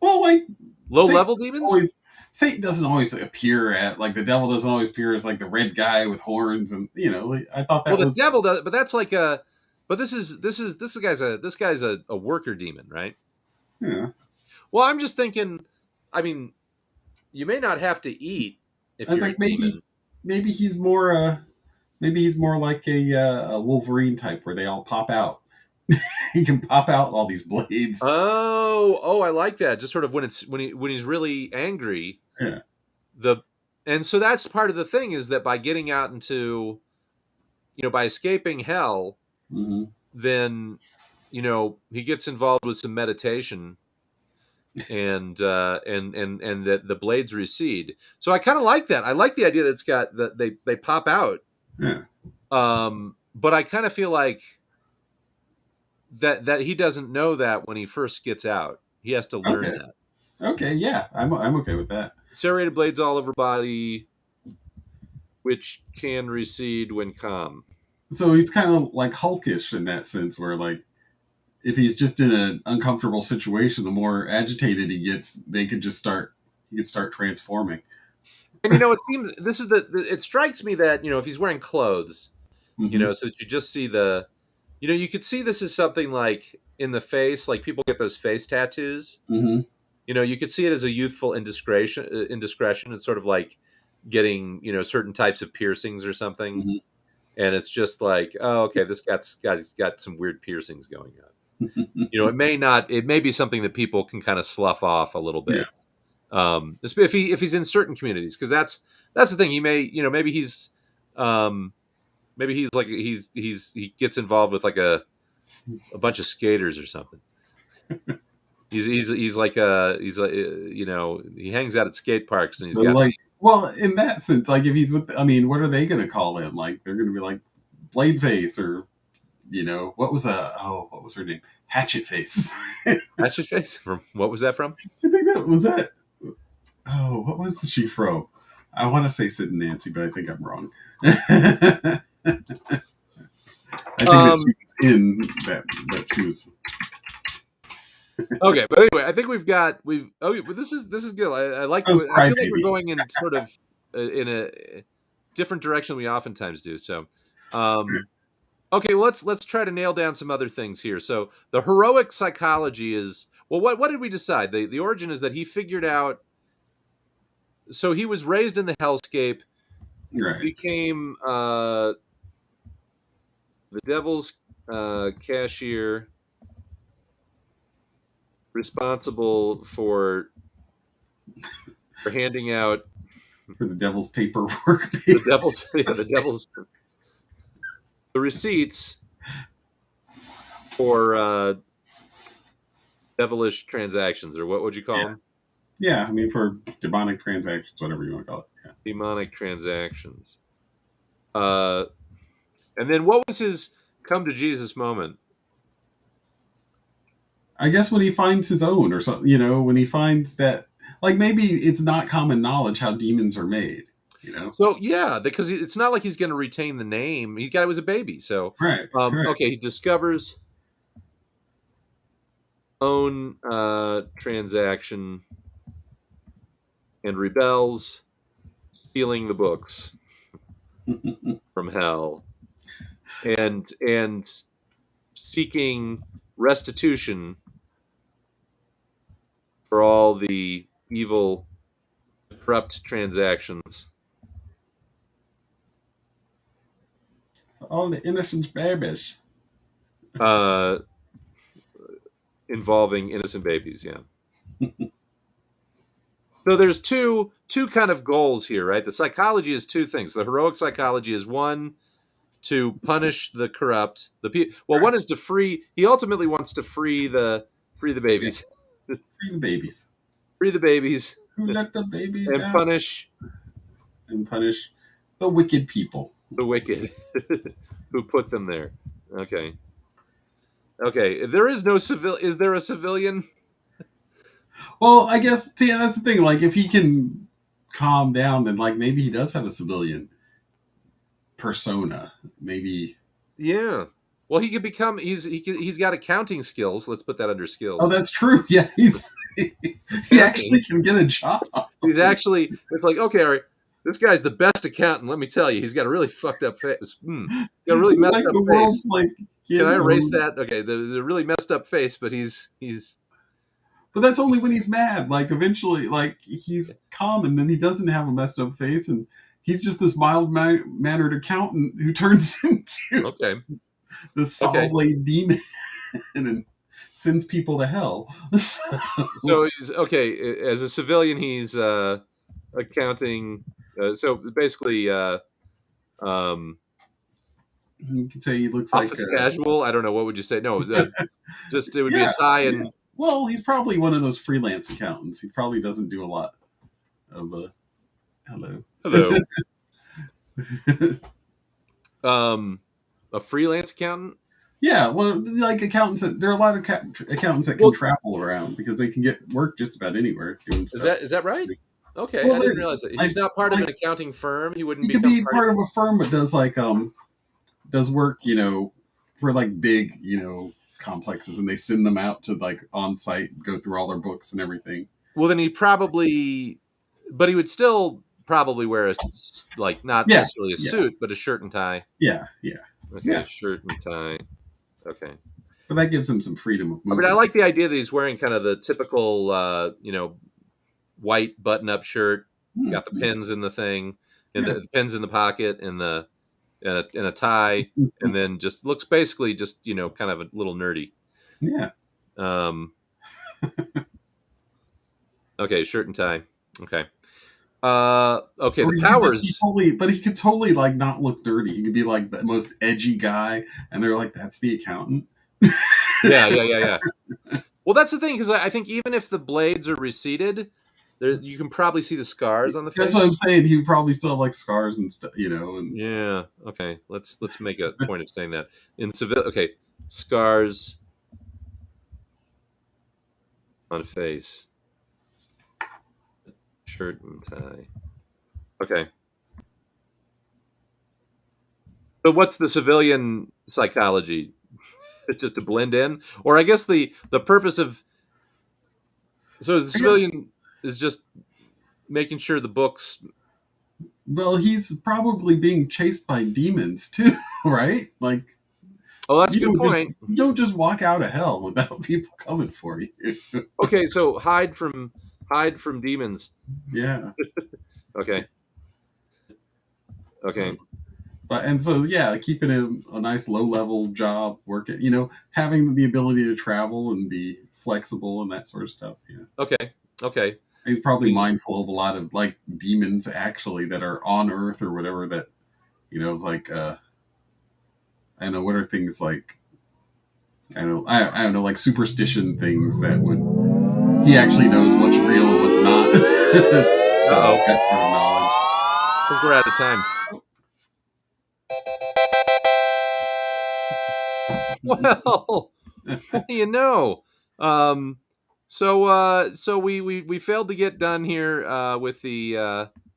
Well, like Low Satan level doesn't demons? always Satan doesn't always appear at like the devil doesn't always appear as like the red guy with horns, and like, I thought Well, that the was devil does, but that's like a. But this guy's a worker demon, right? yeah. Well, I'm just thinking. I mean, you may not have to eat I if was you're a like maybe demon. maybe he's more like a Wolverine type where they all pop out. He can pop out all these blades. Oh, I like that. Just sort of when he's really angry, Yeah. the and so that's part of the thing is that by getting out into by escaping hell, Hmm. then he gets involved with some meditation and that the blades recede. So I kind of like that. I like the idea that it's got that they pop out. Yeah. But I kind of feel like that he doesn't know that when he first gets out. He has to learn Okay. that. Okay. Yeah. I'm okay with that. Serrated blades all over body, which can recede when calm. So he's kind of like Hulkish in that sense, where like if he's just in an uncomfortable situation, the more agitated he gets, he could start transforming. And it seems this is it strikes me that if he's wearing clothes, Hmm. so that you just see you could see this is something like in the face, like people get those face tattoos. Hmm. You could see it as a youthful indiscretion. It's sort of like getting certain types of piercings or something, Hmm. and it's just like, oh, okay, this guy's got some weird piercings going on. It may be something that people can kind of slough off a little Yeah. bit, if he's in certain communities, because that's the thing. He may, um, maybe he's like he gets involved with like a bunch of skaters or something. He's like he hangs out at skate parks and he's But got like, well, in that sense, like if he's with, I mean, what are they going to call him? Like they're going to be like Blade Face or what was her name? Hatchet Face. Hatchet Face. From what was that from? I think that was that. Oh, what was she from? I want to say Sid and Nancy, but I think I'm wrong. I think that she Um, was in that she was. okay, but anyway, I think we've. Oh, but this is good. I like. That was I feel like we're Crybaby. going in sort of in a different direction than we oftentimes do. So, um, okay, well, let's try to nail down some other things here. So the heroic psychology is well. What did we decide? The origin is that he figured out. So he was raised in the hellscape, Right. became the devil's cashier, responsible for handing out For the devil's paperwork, the basically. devil's the devil's the receipts for devilish transactions, or what would you call Yeah. them? Yeah. I mean, for demonic transactions, whatever you want to call it. Yeah. Demonic transactions. Uh, and then what was his come to Jesus moment? I guess when he finds his own or something, when he finds that, like maybe it's not common knowledge how demons are made, you know? So yeah, because it's not like he's going to retain the name. He got it was a baby. So Right. Right. okay, he discovers own transaction and rebels, stealing the books from hell, and seeking restitution for all the evil corrupt transactions. All the innocent babies. Involving innocent babies, yeah. So there's two kind of goals here, right? The psychology is two things. The heroic psychology is one, to punish the corrupt. One is to free. He ultimately wants to free the babies. Yeah. Free the babies. Free the babies. Who let the babies and out? punish the wicked people. The wicked who put them there. Okay. There is no civil. Is there a civilian? Well, I guess that's the thing. Like, if he can calm down, then like maybe he does have a civilian persona. Maybe. Yeah. Well, he could become. He's got accounting skills. Let's put that under skills. Oh, that's true. Yeah, he actually can get a job. He's actually. It's like, okay, all right. This guy's the best accountant. Let me tell you, he's got a really fucked up face. Got a really messed up face. Can I erase that? Okay, the really messed up face, but he's. But that's only when he's mad. Like, eventually, like, he's calm, and then he doesn't have a messed up face, and he's just this mild-mannered accountant who turns into this saw-blade demon and sends people to hell. So he's okay. As a civilian, he's accounting. So basically, you could say he looks like casual. I don't know. What would you say? No, just it would be a tie and. Yeah. Well, he's probably one of those freelance accountants. He probably doesn't do a lot of hello. A freelance accountant? Yeah, well, like accountants, there are a lot of accountants that can travel around because they can get work just about anywhere doing stuff. Is that right? Okay, I didn't realize that. He's not part of an accounting firm. He wouldn't. He could be part of a firm, but does work, for like big, complexes, and they send them out to like on site, go through all their books and everything. Well, then he would still probably wear a not necessarily a suit, but a shirt and tie. Yeah. Okay, shirt and tie. Okay. So that gives him some freedom of movement. I mean, I like the idea that he's wearing kind of the typical, white button-up shirt, got the pins in the thing, and the pins in the pocket, and a tie, and then just looks basically just kind of a little nerdy. Yeah. Okay, shirt and tie. Okay. Okay. The powers. But he could totally like not look dirty. He could be like the most edgy guy, and they're like, "That's the accountant." Yeah. Well, that's the thing, because I think even if the blades are receded, you can probably see the scars on the face. That's what I'm saying. He would probably still have like scars and stuff, And yeah. Okay. Let's make a point of saying that in civil. Okay, scars on face, shirt and tie. Okay. So what's the civilian psychology? Just to blend in, or I guess the purpose of the civilian is just making sure the books. Well, he's probably being chased by demons too, right? Like, oh, that's a good point. You don't just walk out of hell without people coming for you. Okay, so hide from demons. Yeah. Okay. Keeping a nice low-level job, working, having the ability to travel and be flexible and that sort of stuff. Yeah. Okay. He's probably mindful of a lot of like demons actually that are on Earth or whatever that, is like, I don't know, what are things like, I don't know, like superstition things that he actually knows what's real and what's not. So that's sort of knowledge. I think we're out of time. Well, what do you know? So we failed to get done here with the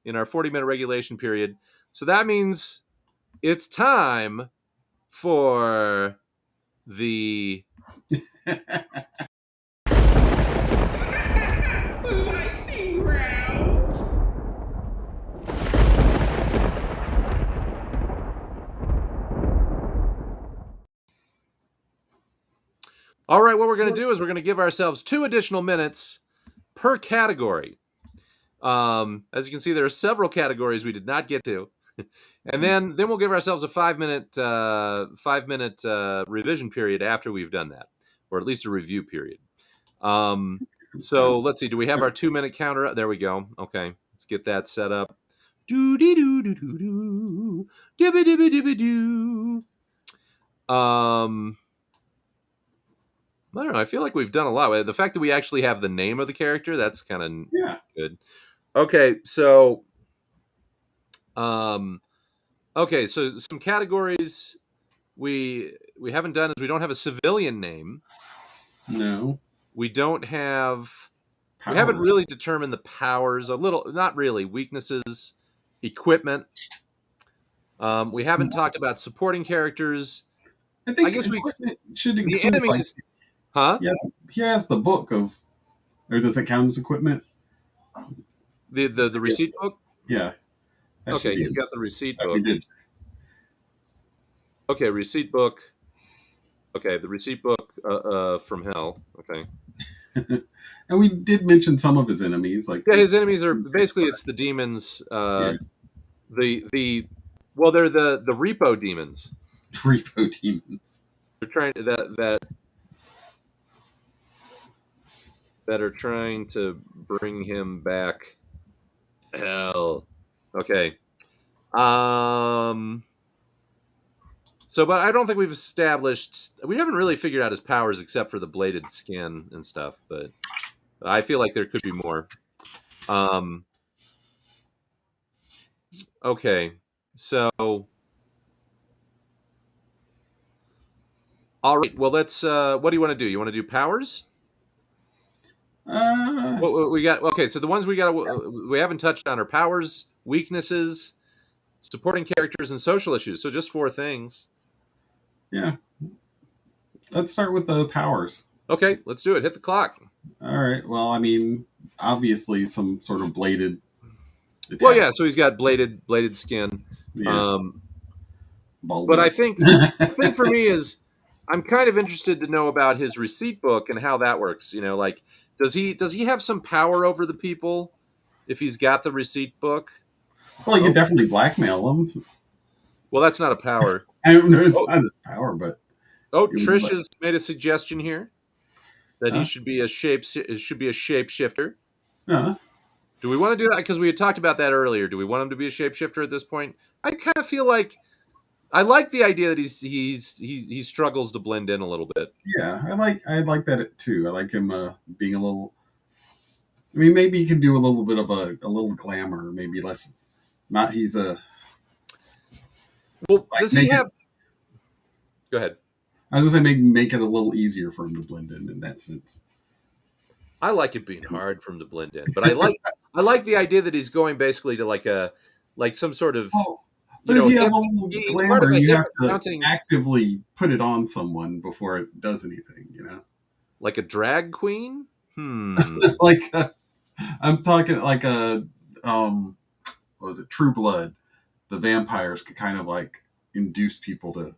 in our 40-minute regulation period. So that means it's time for the lightning round. All right, what we're going to do is we're going to give ourselves 2 additional minutes per category. As you can see, there are several categories we did not get to. And then we'll give ourselves a 5-minute revision period after we've done that, or at least a review period. So let's see. Do we have our 2-minute counter up? There we go. Okay, let's get that set up. Do dee doo doo doo doo dibby dibby dibby doo. I don't know. I feel like we've done a lot. The fact that we actually have the name of the character, that's kind of good. Okay, so okay, so some categories we haven't done is we don't have a civilian name. No. We don't have Powers. We haven't really determined the powers. A little, not really. Weaknesses, equipment. We haven't talked about supporting characters. I think guess we should include the enemies. Huh? He has the book of, or does it count as equipment? The receipt book? Yeah. Okay, he's got the receipt book. We did. Okay, receipt book. Okay, the receipt book from hell. Okay. And we did mention some of his enemies, like his enemies are basically it's the demons. They're the repo demons. Repo demons. They're trying that are trying to bring him back. Hell. Okay. So, but I don't think we haven't really figured out his powers except for the bladed skin and stuff, but I feel like there could be more. Okay. So, all right. Well, let's, what do you want to do? You want to do powers? What we got. Okay. So the ones we haven't touched on are powers, weaknesses, supporting characters, and social issues. So just 4 things. Yeah. Let's start with the powers. Okay, let's do it. Hit the clock. All right. Well, I mean, obviously some sort of bladed attack. Well, yeah, so he's got bladed skin. Yeah. But I think the thing for me is I'm kind of interested to know about his receipt book and how that works. You know, like does he have some power over the people if he's got the receipt book? Well, you could definitely blackmail them. Well, that's not a power. I don't know. It's not a power, but Trish has made a suggestion here that he should be a shapeshifter. Do we want to do that? Because we had talked about that earlier. Do we want him to be a shapeshifter at this point? I kind of feel like I like the idea that he struggles to blend in a little bit. Yeah, I like that too. I like him being a little. I mean, maybe he can do a little bit of a little glamour, maybe less. Not he's a. Well, does he have? Go ahead. I was just saying make it a little easier for him to blend in that sense. I like it being hard for him to blend in, but I like the idea that he's going basically to like some sort of. But if you have a little glamour, you have to actively put it on someone before it does anything, you know? Like a drag queen? Like, I'm talking like what was it, True Blood. The vampires could kind of like induce people to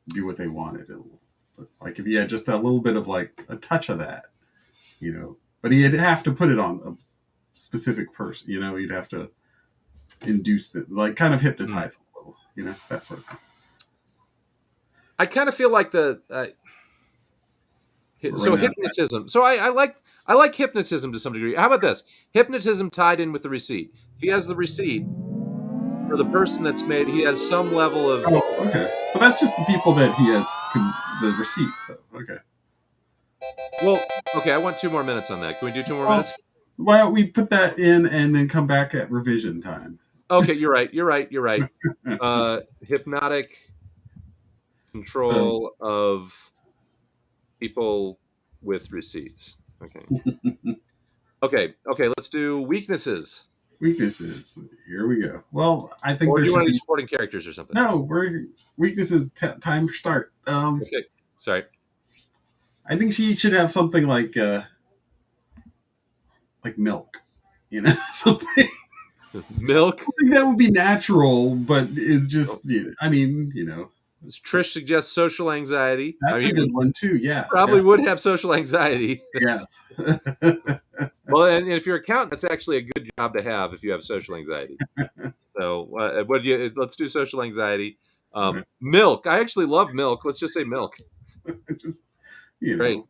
do what they wanted. But like if you had just a little bit of like a touch of that, you know? But he'd have to put it on a specific person, you know? You'd have to induce it, like kind of hypnotize a little, you know, that sort of thing. I kind of feel like hypnotism. So I like hypnotism to some degree. How about this? Hypnotism tied in with the receipt. If he has the receipt for the person that's made, he has some level of. Oh, okay. So that's just the people that he has the receipt, though. Okay. Well, okay. I want 2 more minutes on that. Can we do 2 more minutes? Why don't we put that in and then come back at revision time? Okay, you're right. Hypnotic control of people with receipts. Okay. Okay, let's do weaknesses. Weaknesses. Here we go. Well, I think or do you want to do supporting characters or something? No, weaknesses. Time to start. Okay, sorry. I think she should have something like milk, you know, something. Milk? I think that would be natural, but it's just, I mean, you know. Trish suggests social anxiety. That's a good one, too, yes. Probably would have social anxiety. Yes. Well, and if you're an accountant, that's actually a good job to have if you have social anxiety. So, what do you? Let's do social anxiety. Right. Milk. I actually love milk. Let's just say milk. Just Great.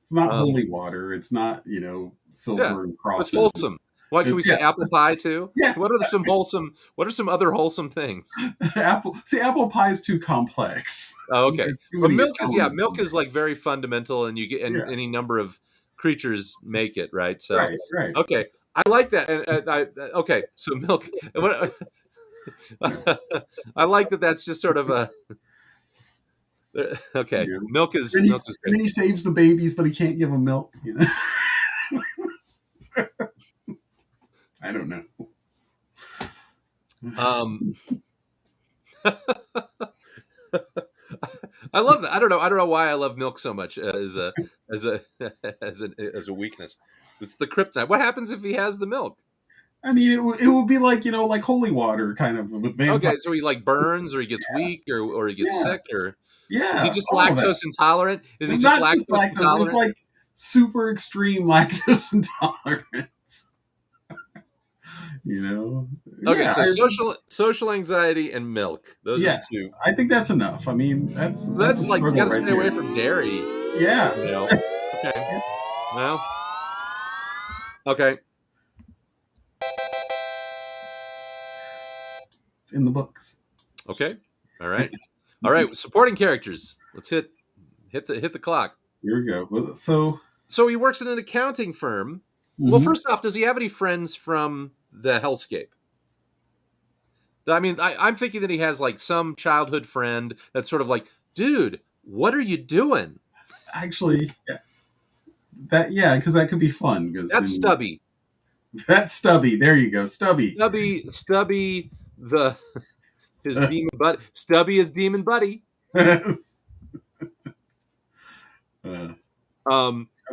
it's not Um, holy water. It's not yeah, silver and it's crosses. wholesome. What can we It's say? Apple pie too. yeah. What are some wholesome? What are some other wholesome things? Apple pie is too complex. Oh, okay. Too But many milk is elements in milk is like very fundamental, and you get and there. any number of creatures make it, right? Yeah, So, right. okay, I like that. And okay, so milk. What, I like that. That's just sort of a okay. Yeah. Milk is And, milk is and then he saves the babies, but he can't give them milk. I don't know. good. I love that. I don't know why I love milk so much as a as a as a weakness. It's the kryptonite. What happens if he has the milk? I mean, it would be like like holy water, kind of with vampire. Okay, so he like burns, or he gets weak, or he gets Yeah, sick, or is he yeah, just all of that. lactose intolerant? Is he It's just not just lactose lactose. It's intolerant? like super extreme lactose intolerance. Okay, Yeah, so social anxiety and milk. Those are yeah. the two. I think that's enough. I mean, that's a That's like you struggle got to right stay away there. from dairy. Yeah, Okay. Well. Okay. it's in the books. Okay. All right. All right. Supporting characters. Let's hit the clock. Here we go. So, So he works in an accounting firm. Well, mhm. first off, does he have any friends from the hellscape? I mean, I'm thinking that he has like some childhood friend that's sort of like, dude, what are you doing? Actually, because that could be fun. Because That's Stubby. that's Stubby. There you go, Stubby. Stubby, his demon buddy. Stubby is demon buddy. I'm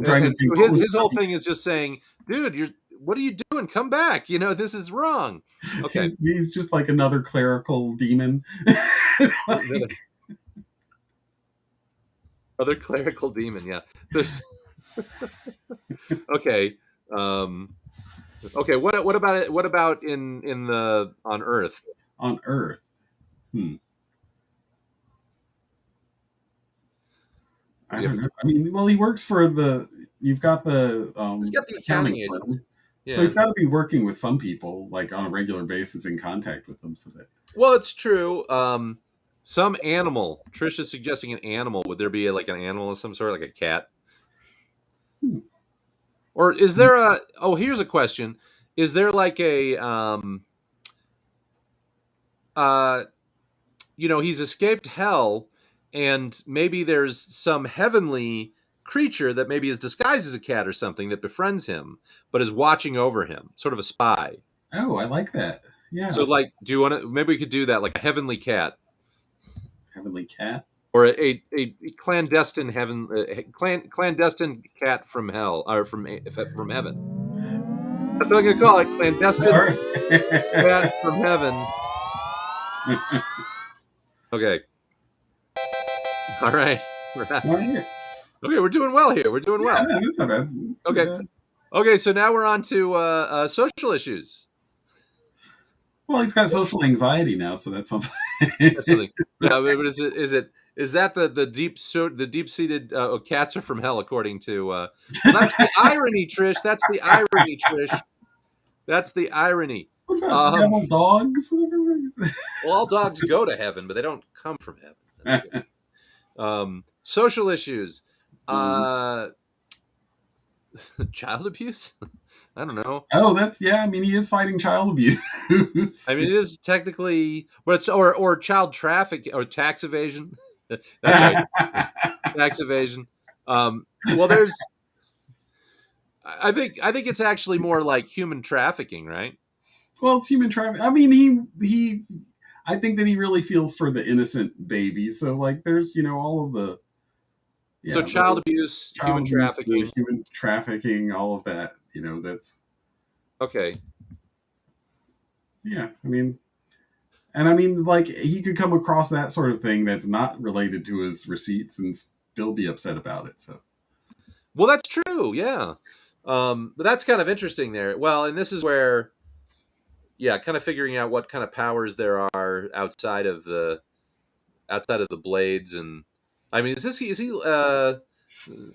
trying to think. So his whole thing is just saying, dude, what are you doing? Come back. This is wrong. Okay. He's just like another clerical demon. Like, Other clerical demon, yeah. There's okay. Okay, what about it? What about in the on Earth? on Earth. I don't know. I mean, well, he works for you've got the He's got the accounting agent. firm. Yeah. So he's got to be working with some people, like on a regular basis, in contact with them. So that Well, it's true. Some animal. Trish is suggesting an animal. Would there be like an animal of some sort, like a cat? Or is there a? Oh, here's a question: is there like a? He's escaped hell, and maybe there's some heavenly creature that maybe is disguised as a cat or something that befriends him, but is watching over him, sort of a spy. Oh, I like that. Yeah. So, like, do you want to? Maybe we could do that, like a heavenly cat, Heavenly cat. or a clandestine clandestine cat from hell, or from heaven. That's what I'm gonna call it, clandestine All right. cat from heaven. Okay. All right. Okay, we're doing well here. We're doing well. Yeah, no, that's not bad. Okay. Yeah. Okay, so now we're on to social issues. Well, he's got social anxiety now, so that's something. That's something. Yeah, but is that the deep seated cats are from hell, according to well, that's the irony, Trish. That's the irony, Trish. That's the irony. What about devil dogs? Well, all dogs go to heaven, but they don't come from heaven. Social issues. Child abuse? I don't know. Oh, I mean, he is fighting child abuse. I mean, it is technically, but it's or child traffic or tax evasion. That's right, tax evasion. Well, there's. I think it's actually more like human trafficking, right? Well, it's human trafficking. I mean, he. I think that he really feels for the innocent baby. So, like, there's all of the. Yeah, so child abuse, human trafficking, all of that. That's okay. Yeah, I mean, like, he could come across that sort of thing that's not related to his receipts and still be upset about it. So, well, that's true. Yeah, But that's kind of interesting there. Well, and this is where, yeah, kind of figuring out what kind of powers there are outside of the blades. And I mean, is he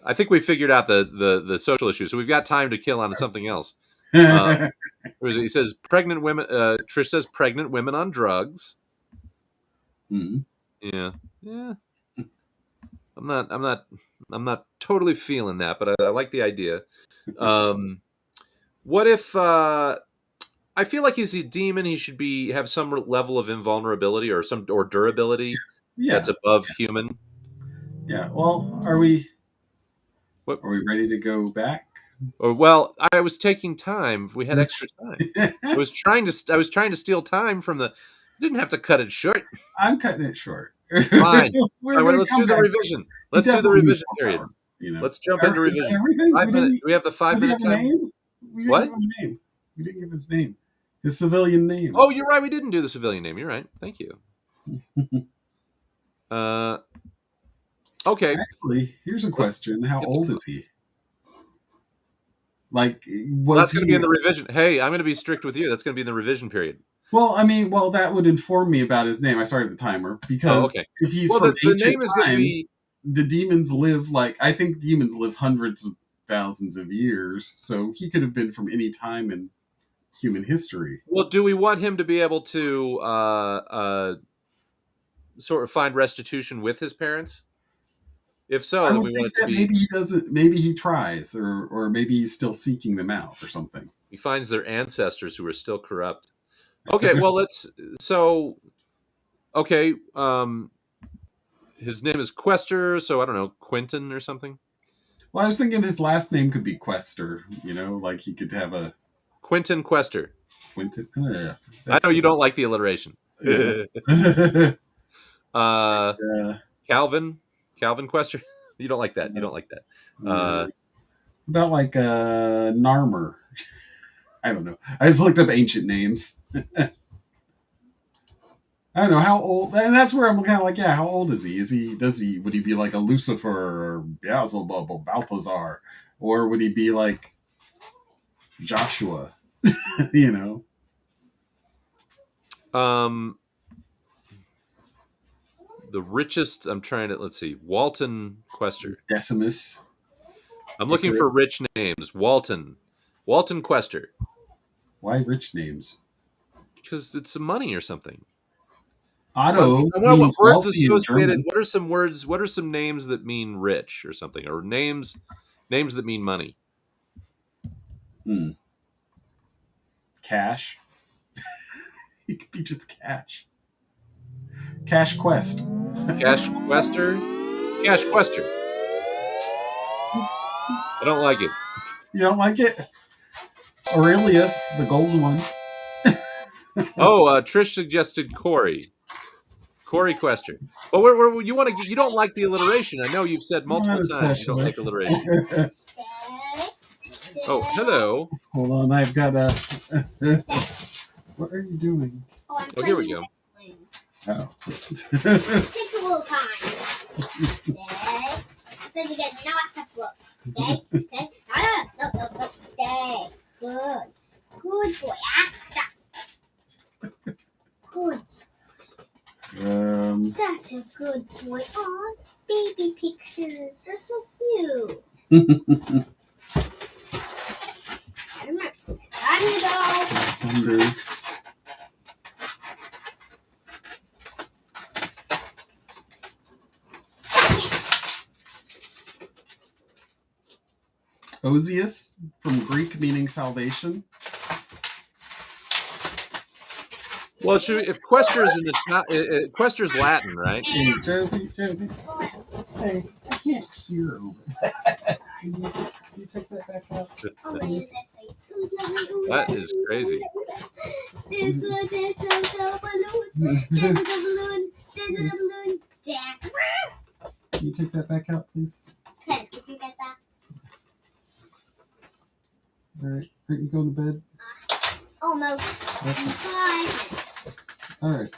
I think we figured out the social issue, so we've got time to kill on something else. He says pregnant women. Trish says pregnant women on drugs. Mm-hmm. Yeah. I'm not totally feeling that, but I like the idea. What if I feel like he's a demon? He should have some level of invulnerability or durability that's above human. Yeah. Well, are we What? ready to go back? Well, I was taking time. If we had extra time, I was trying to steal time from the. Didn't have to cut it short. I'm cutting it short. Fine. Let's do the revision. Let's do the revision period. Powers, you know? Let's jump into revision. Everything? 5 minutes. Do we have the 5-minute time? We What? Give him a name. We didn't give his name. His civilian name. Oh, you're right. We didn't do the civilian name. You're right. Thank you. Okay. Actually, here's a question. How old is he? Like, that's going to be in the revision. Hey, I'm going to be strict with you. That's going to be in the revision period. Well, I mean, that would inform me about his name. I started the timer because if he's from ancient times, the demons live I think demons live hundreds of thousands of years. So he could have been from any time in human history. Well, do we want him to be able to sort of find restitution with his parents? If so, then we want it to be. Maybe he doesn't. Maybe he tries, or maybe he's still seeking them out, or something. He finds their ancestors who are still corrupt. Okay, well Okay, his name is Quester, so I don't know, Quentin or something. Well, I was thinking his last name could be Quester. You know, like he could have a Quentin Quester. Quentin. I know you don't like the alliteration. Yeah. Calvin Quester. You don't like that. You don't like that. About like Narmer. I don't know. I just looked up ancient names. I don't know how old, and that's where I'm kind of like, how old is he? Would he be like a Lucifer or Beelzebub or Balthazar, or would he be like Joshua? You know. The richest. I'm trying to. Let's see. Walton Quester. Decimus. I'm looking for rich names. Walton Quester. Why rich names? Because it's some money or something. Otto. What words associated? What are some words? What are some names that mean rich or something, or names that mean money? Cash. It could be just Cash. Cash Quest. Cash Quester. Cash Quester. I don't like it. You don't like it? Aurelius, the golden one. Trish suggested Corey Quester. Well, you don't like the alliteration. I know you've said multiple times you don't like alliteration. Oh, hello. Hold on, I've got a. What are you doing? Oh, here we go. Oh. It takes a little time. Stay. Then you get not to float. Stay. No. Stay. Good boy. Stop. Good. That's a good boy. Aw, baby pictures. They're so cute. Time to go. Osius, from Greek meaning salvation. Well, if Quester's Quester's Latin, right? Hey, Josie. Hey, I can't hear over that. Can you take that back out? That is crazy. There's a balloon. Can you take that back out, please? Pez, could you get that? All right. Aren't you going to bed? Almost. Okay. 5 minutes. All right.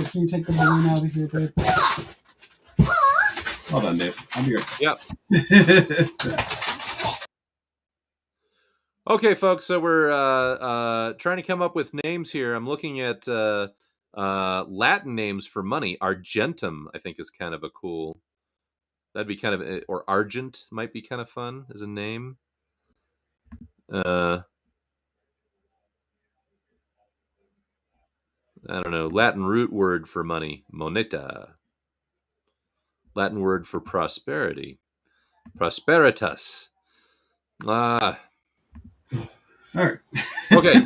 Can you take the balloon out of here, babe? Hold on, Dave. I'll be right back. Yep. Okay, folks. So we're trying to come up with names here. I'm looking at Latin names for money. Argentum, I think, is kind of a cool. That'd be kind of, or Argent might be kind of fun as a name. I don't know. Latin root word for money, moneta. Latin word for prosperity, prosperitas. Ah, All right. okay.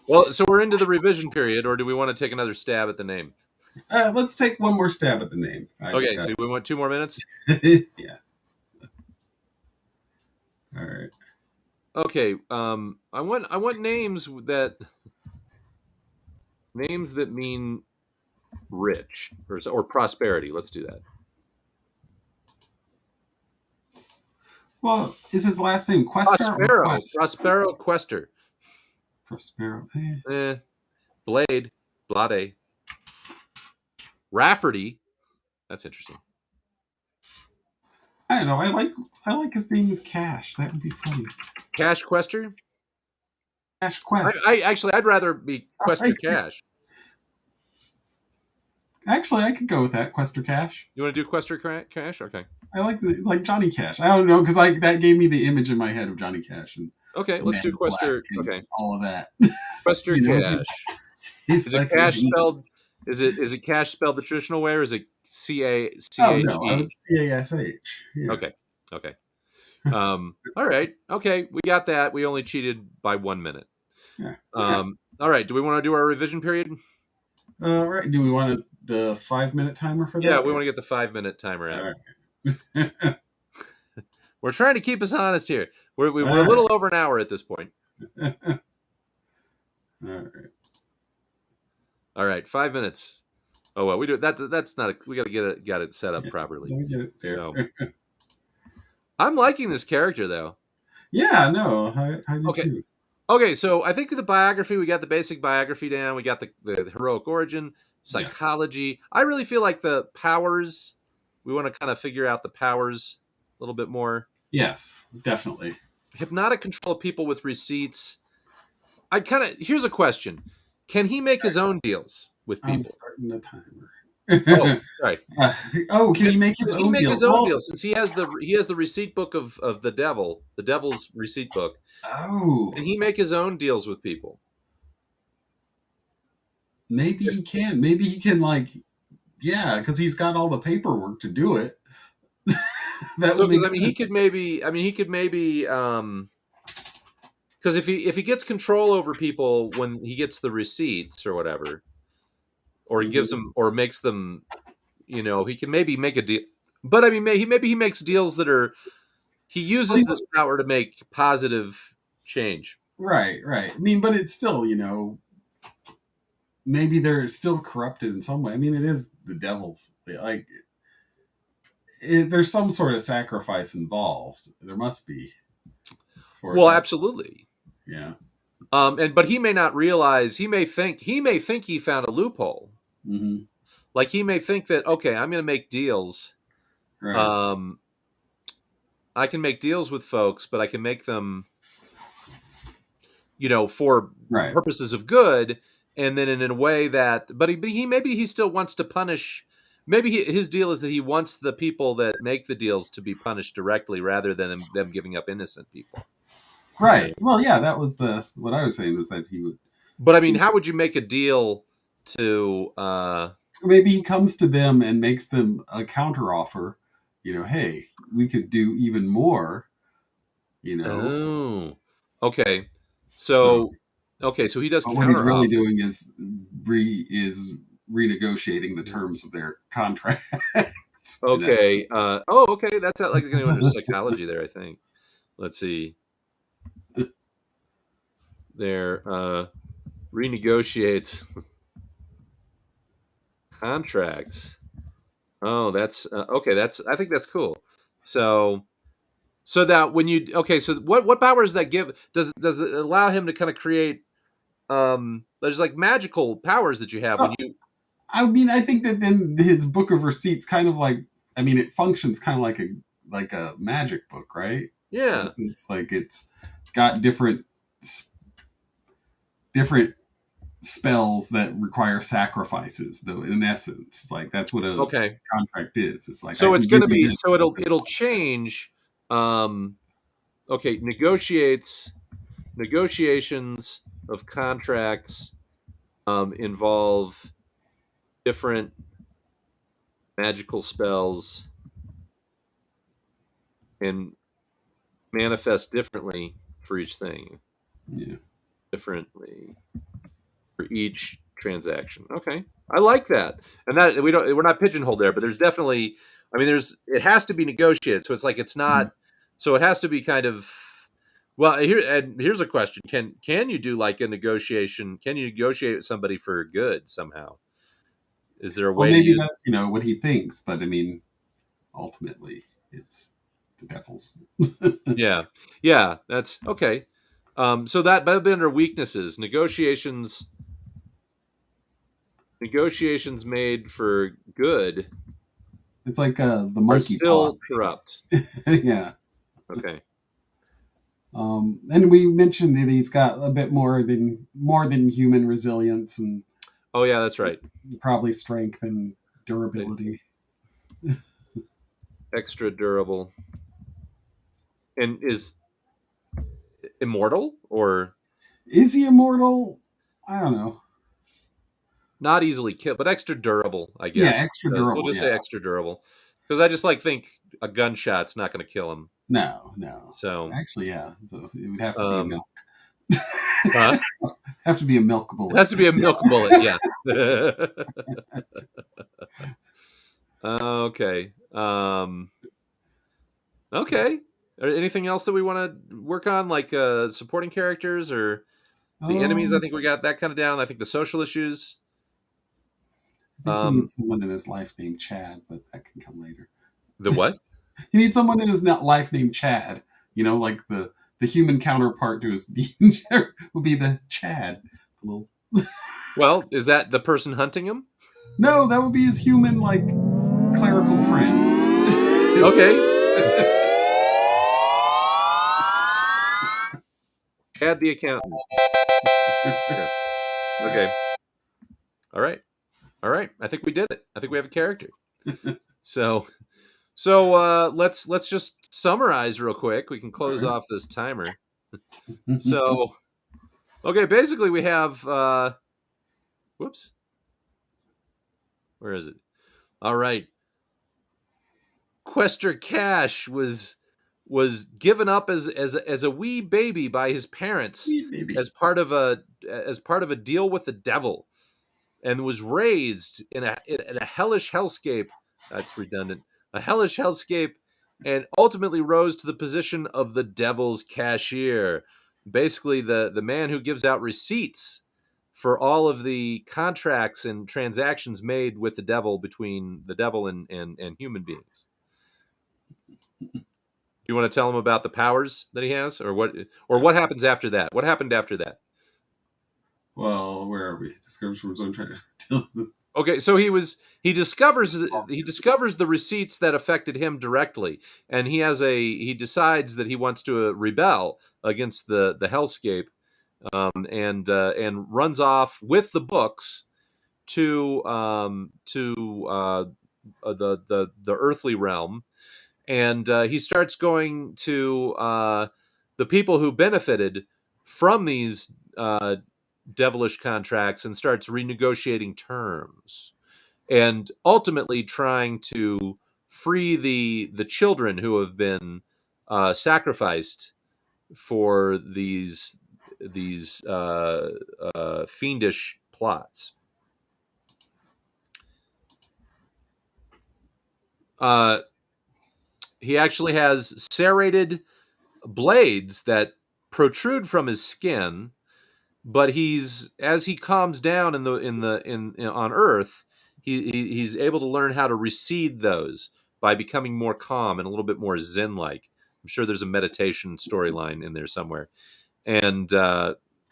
Well, so we're into the revision period, or do we want to take another stab at the name? Let's take one more stab at the name. Okay, so we want 2 more minutes? Yeah. All right. Okay, I want names that mean rich or prosperity. Let's do that. Well, is his last name Quester or Prospero, Quest? Prospero Quester. Prospero. Blade, Blade. Rafferty. That's interesting. I don't know. I like his name is Cash. That would be funny. Cash Quester. Cash Quest. I'd rather be Quester Cash. Actually, I could go with that, Quester Cash. You want to do Quester Cash? Okay. I like Johnny Cash. I don't know because that gave me the image in my head of Johnny Cash and okay. Let's do Quester. Okay. All of that. Quester Cash. He's is it Cash spelled? Is it Cash spelled the traditional way, or is it C-A-C-H-E? Oh no, C-A-S-H. Yeah. Okay. All right. Okay, we got that. We only cheated by 1 minute. Yeah. All right. Do we want to do our revision period? Right. Do we want the 5-minute timer for that? Yeah, we want to get the 5-minute timer out. Right. We're trying to keep us honest here. We're a little over an hour at this point. All right, 5 minutes. Oh well, we do that. That's not. We got to get it set up properly. Let me get it there. So, I'm liking this character though. Yeah, no, I do okay. too. Okay, so I think the biography, we got the basic biography down. We got the heroic origin, psychology. Yeah. I really feel like the powers, we want to kind of figure out the powers a little bit more. Yes, definitely. Hypnotic control of people with receipts. Here's a question. Can he make his own deals with people? I'm starting the timer. Oh, sorry. Can he make his own deals? His own deals since he has the receipt book of the devil's receipt book. Oh. Can he make his own deals with people? Maybe he can. Maybe he can because he's got all the paperwork to do it. That would make sense. He could maybe because if he gets control over people when he gets the receipts or whatever, or he gives them or makes them, he can maybe make a deal. But I mean, maybe he makes deals that are he uses this power to make positive change. Right. I mean, but it's still, maybe they're still corrupted in some way. I mean, it is the devil's. There's some sort of sacrifice involved. There must be. Absolutely. Yeah. But he may not realize. He may think he found a loophole. Mm-hmm. Like he may think that, okay, I'm going to make deals. Right. I can make deals with folks, but I can make them, for purposes of good, and then in a way that. But he still wants to punish. Maybe his deal is that he wants the people that make the deals to be punished directly rather than them giving up innocent people. Right. Well, yeah, that was what I was saying was that he would. But I mean, how would you make a deal to? Maybe he comes to them and makes them a counteroffer. Hey, we could do even more. Oh, okay. So he does. What he's really doing is renegotiating the terms of their contract. Okay. Okay. That's like going into psychology there. I think. Let's see. There renegotiates contracts. Oh, that's okay. I think that's cool. So that when you so what powers does that give? Does it allow him to kind of create? There's like magical powers that you have when you. I mean, I think that then his book of receipts kind of it functions kind of like a magic book, right? Yeah. It's like it's got different spells that require sacrifices. Though in essence, like that's what a contract is. It's like so I it's can going to give you be this. so it'll change. Okay, negotiations of contracts involve different magical spells and manifest differently for each thing. Yeah. Differently for each transaction. Okay, I like that, and that we're not pigeonholed there, but there's definitely. I mean, it has to be negotiated, so it's like it's not. So it has to be kind of. Well, here's a question: Can you do like a negotiation? Can you negotiate with somebody for good somehow? Is there a Well, way to maybe use? that's what he thinks, but I mean, ultimately, it's the devil's. Yeah, that's okay. So that'd be under weaknesses. Negotiations made for good, It's like the are monkey paw. still corrupt. Yeah. Okay. And we mentioned that he's got a bit more than human resilience and Oh yeah, that's right. probably strength and durability. Extra durable. And is immortal or Is he immortal? I don't know. not easily killed, but extra durable, I guess. Yeah, extra durable. We'll just say extra durable. Because I just think a gunshot's not going to kill him. No. So actually, yeah. So it would have to be a milk. Huh? Have to be a milk bullet. It has to be a milk bullet, yeah. Okay. Okay. Anything else that we want to work on, like supporting characters or the enemies? I think we got that kind of down. I think the social issues. I think he needs someone in his life named Chad, but that can come later. The what? He needs someone in his life named Chad. Like the human counterpart to his demon would be the Chad. Well, is that the person hunting him? No, that would be his human, clerical friend. Okay. Chad the accountant. Okay. All right. I think we did it. I think we have a character. So let's just summarize real quick. We can close off this timer. So, okay, basically we have whoops. Where is it? All right. Quester Cash was given up as a wee baby by his parents as part of a deal with the devil, and was raised in a hellish hellscape. That's redundant. A hellish hellscape, and ultimately rose to the position of the devil's cashier, basically the man who gives out receipts for all of the contracts and transactions made with the devil, between the devil and human beings. You want to tell him about the powers that he has, or what happens after that? What happened after that? Well, where are we? Discovers from his own trying to tell. Okay, so he discovers the receipts that affected him directly, and he decides that he wants to rebel against the hellscape, and runs off with the books to the earthly realm, and he starts going to the people who benefited from these devilish contracts, and starts renegotiating terms, and ultimately trying to free the children who have been sacrificed for these fiendish plots. He actually has serrated blades that protrude from his skin, but as he calms down on Earth, he's able to learn how to recede those by becoming more calm and a little bit more Zen-like. I'm sure there's a meditation storyline in there somewhere, and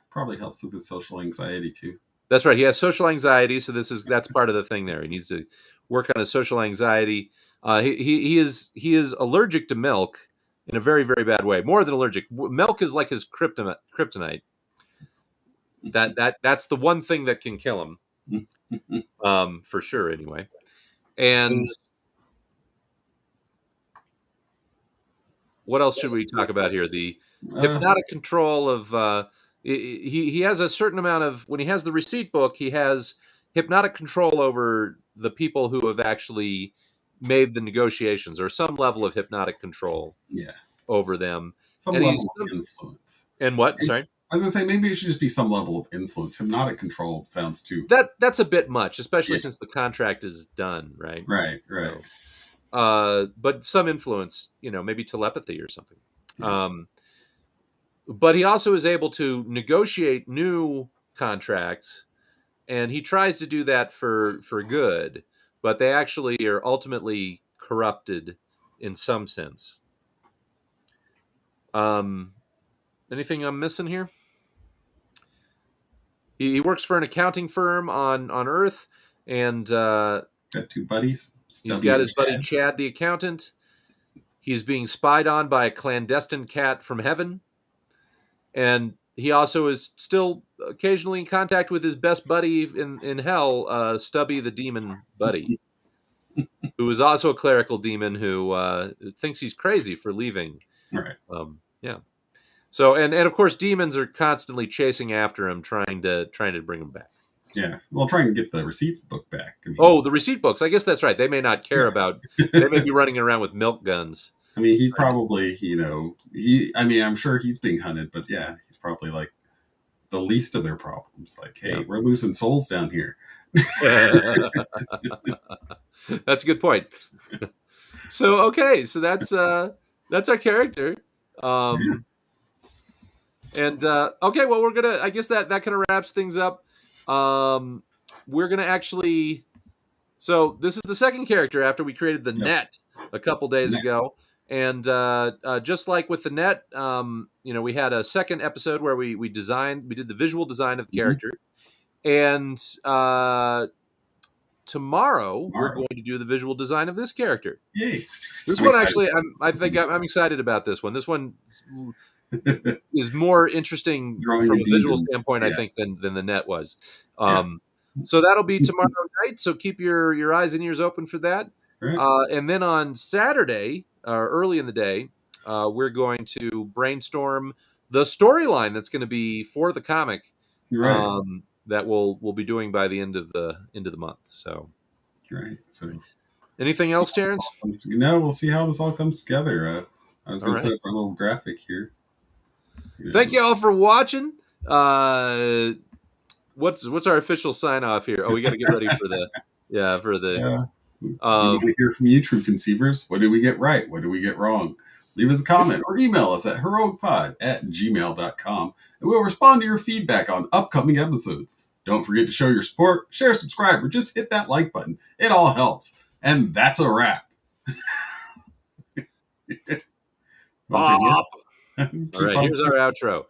probably helps with his social anxiety too. That's right. He has social anxiety, so that's part of the thing there. He needs to work on his social anxiety. He is allergic to milk, in a very, very bad way. More than allergic. Milk is like his kryptonite. That's the one thing that can kill him, for sure. Anyway, and what else should we talk about here? The hypnotic control of he has a certain amount of, when he has the receipt book, he has hypnotic control over the people who have actually made the negotiations, or some level of hypnotic control over them. Some And level of influence. And what? Sorry? I was going to say, maybe it should just be some level of influence. Hypnotic control sounds too... That's a bit much, especially since the contract is done, right? Right. So, but some influence, maybe telepathy or something. But he also is able to negotiate new contracts, and he tries to do that for good, but they actually are ultimately corrupted in some sense. Anything I'm missing here? He works for an accounting firm on Earth, and got two buddies. He's got his buddy Chad, the accountant. He's being spied on by a clandestine cat from heaven, and he also is still occasionally in contact with his best buddy in hell, Stubby the demon buddy, who is also a clerical demon who thinks he's crazy for leaving. Right. So, and of course, demons are constantly chasing after him, trying to bring him back. Yeah, well, trying to get the receipts book back. The receipt books. I guess that's right. They may not care about. They may be running around with milk guns. I mean, he's probably, I'm sure he's being hunted, but yeah, he's probably like the least of their problems. Like, hey, we're losing souls down here. That's a good point. So that's our character. And okay, well, we're gonna. I guess that kind of wraps things up. We're gonna actually. So this is the second character after we created the net a couple days ago, and just like with the net, we had a second episode where we did the visual design of the character, and tomorrow we're going to do the visual design of this character. Yay! This one actually, I'm excited about this one. This one is more interesting from a visual standpoint, I think, than the net was. So that'll be tomorrow night. So keep your eyes and ears open for that. Right. And then on Saturday, early in the day, we're going to brainstorm the storyline that's going to be for the comic. Right. That we'll be doing by the end of the month. So, right. So, anything else, Terrance? No, we'll see how this all comes together. I was going to put up a little graphic here. Thank you all for watching. What's our official sign off here? Oh, we got to get ready for the We want to hear from you, true conceivers. What did we get right? What did we get wrong? Leave us a comment or email us at heroicpod@gmail.com, and we'll respond to your feedback on upcoming episodes. Don't forget to show your support, share, subscribe, or just hit that like button. It all helps. And that's a wrap. All right, here's our outro.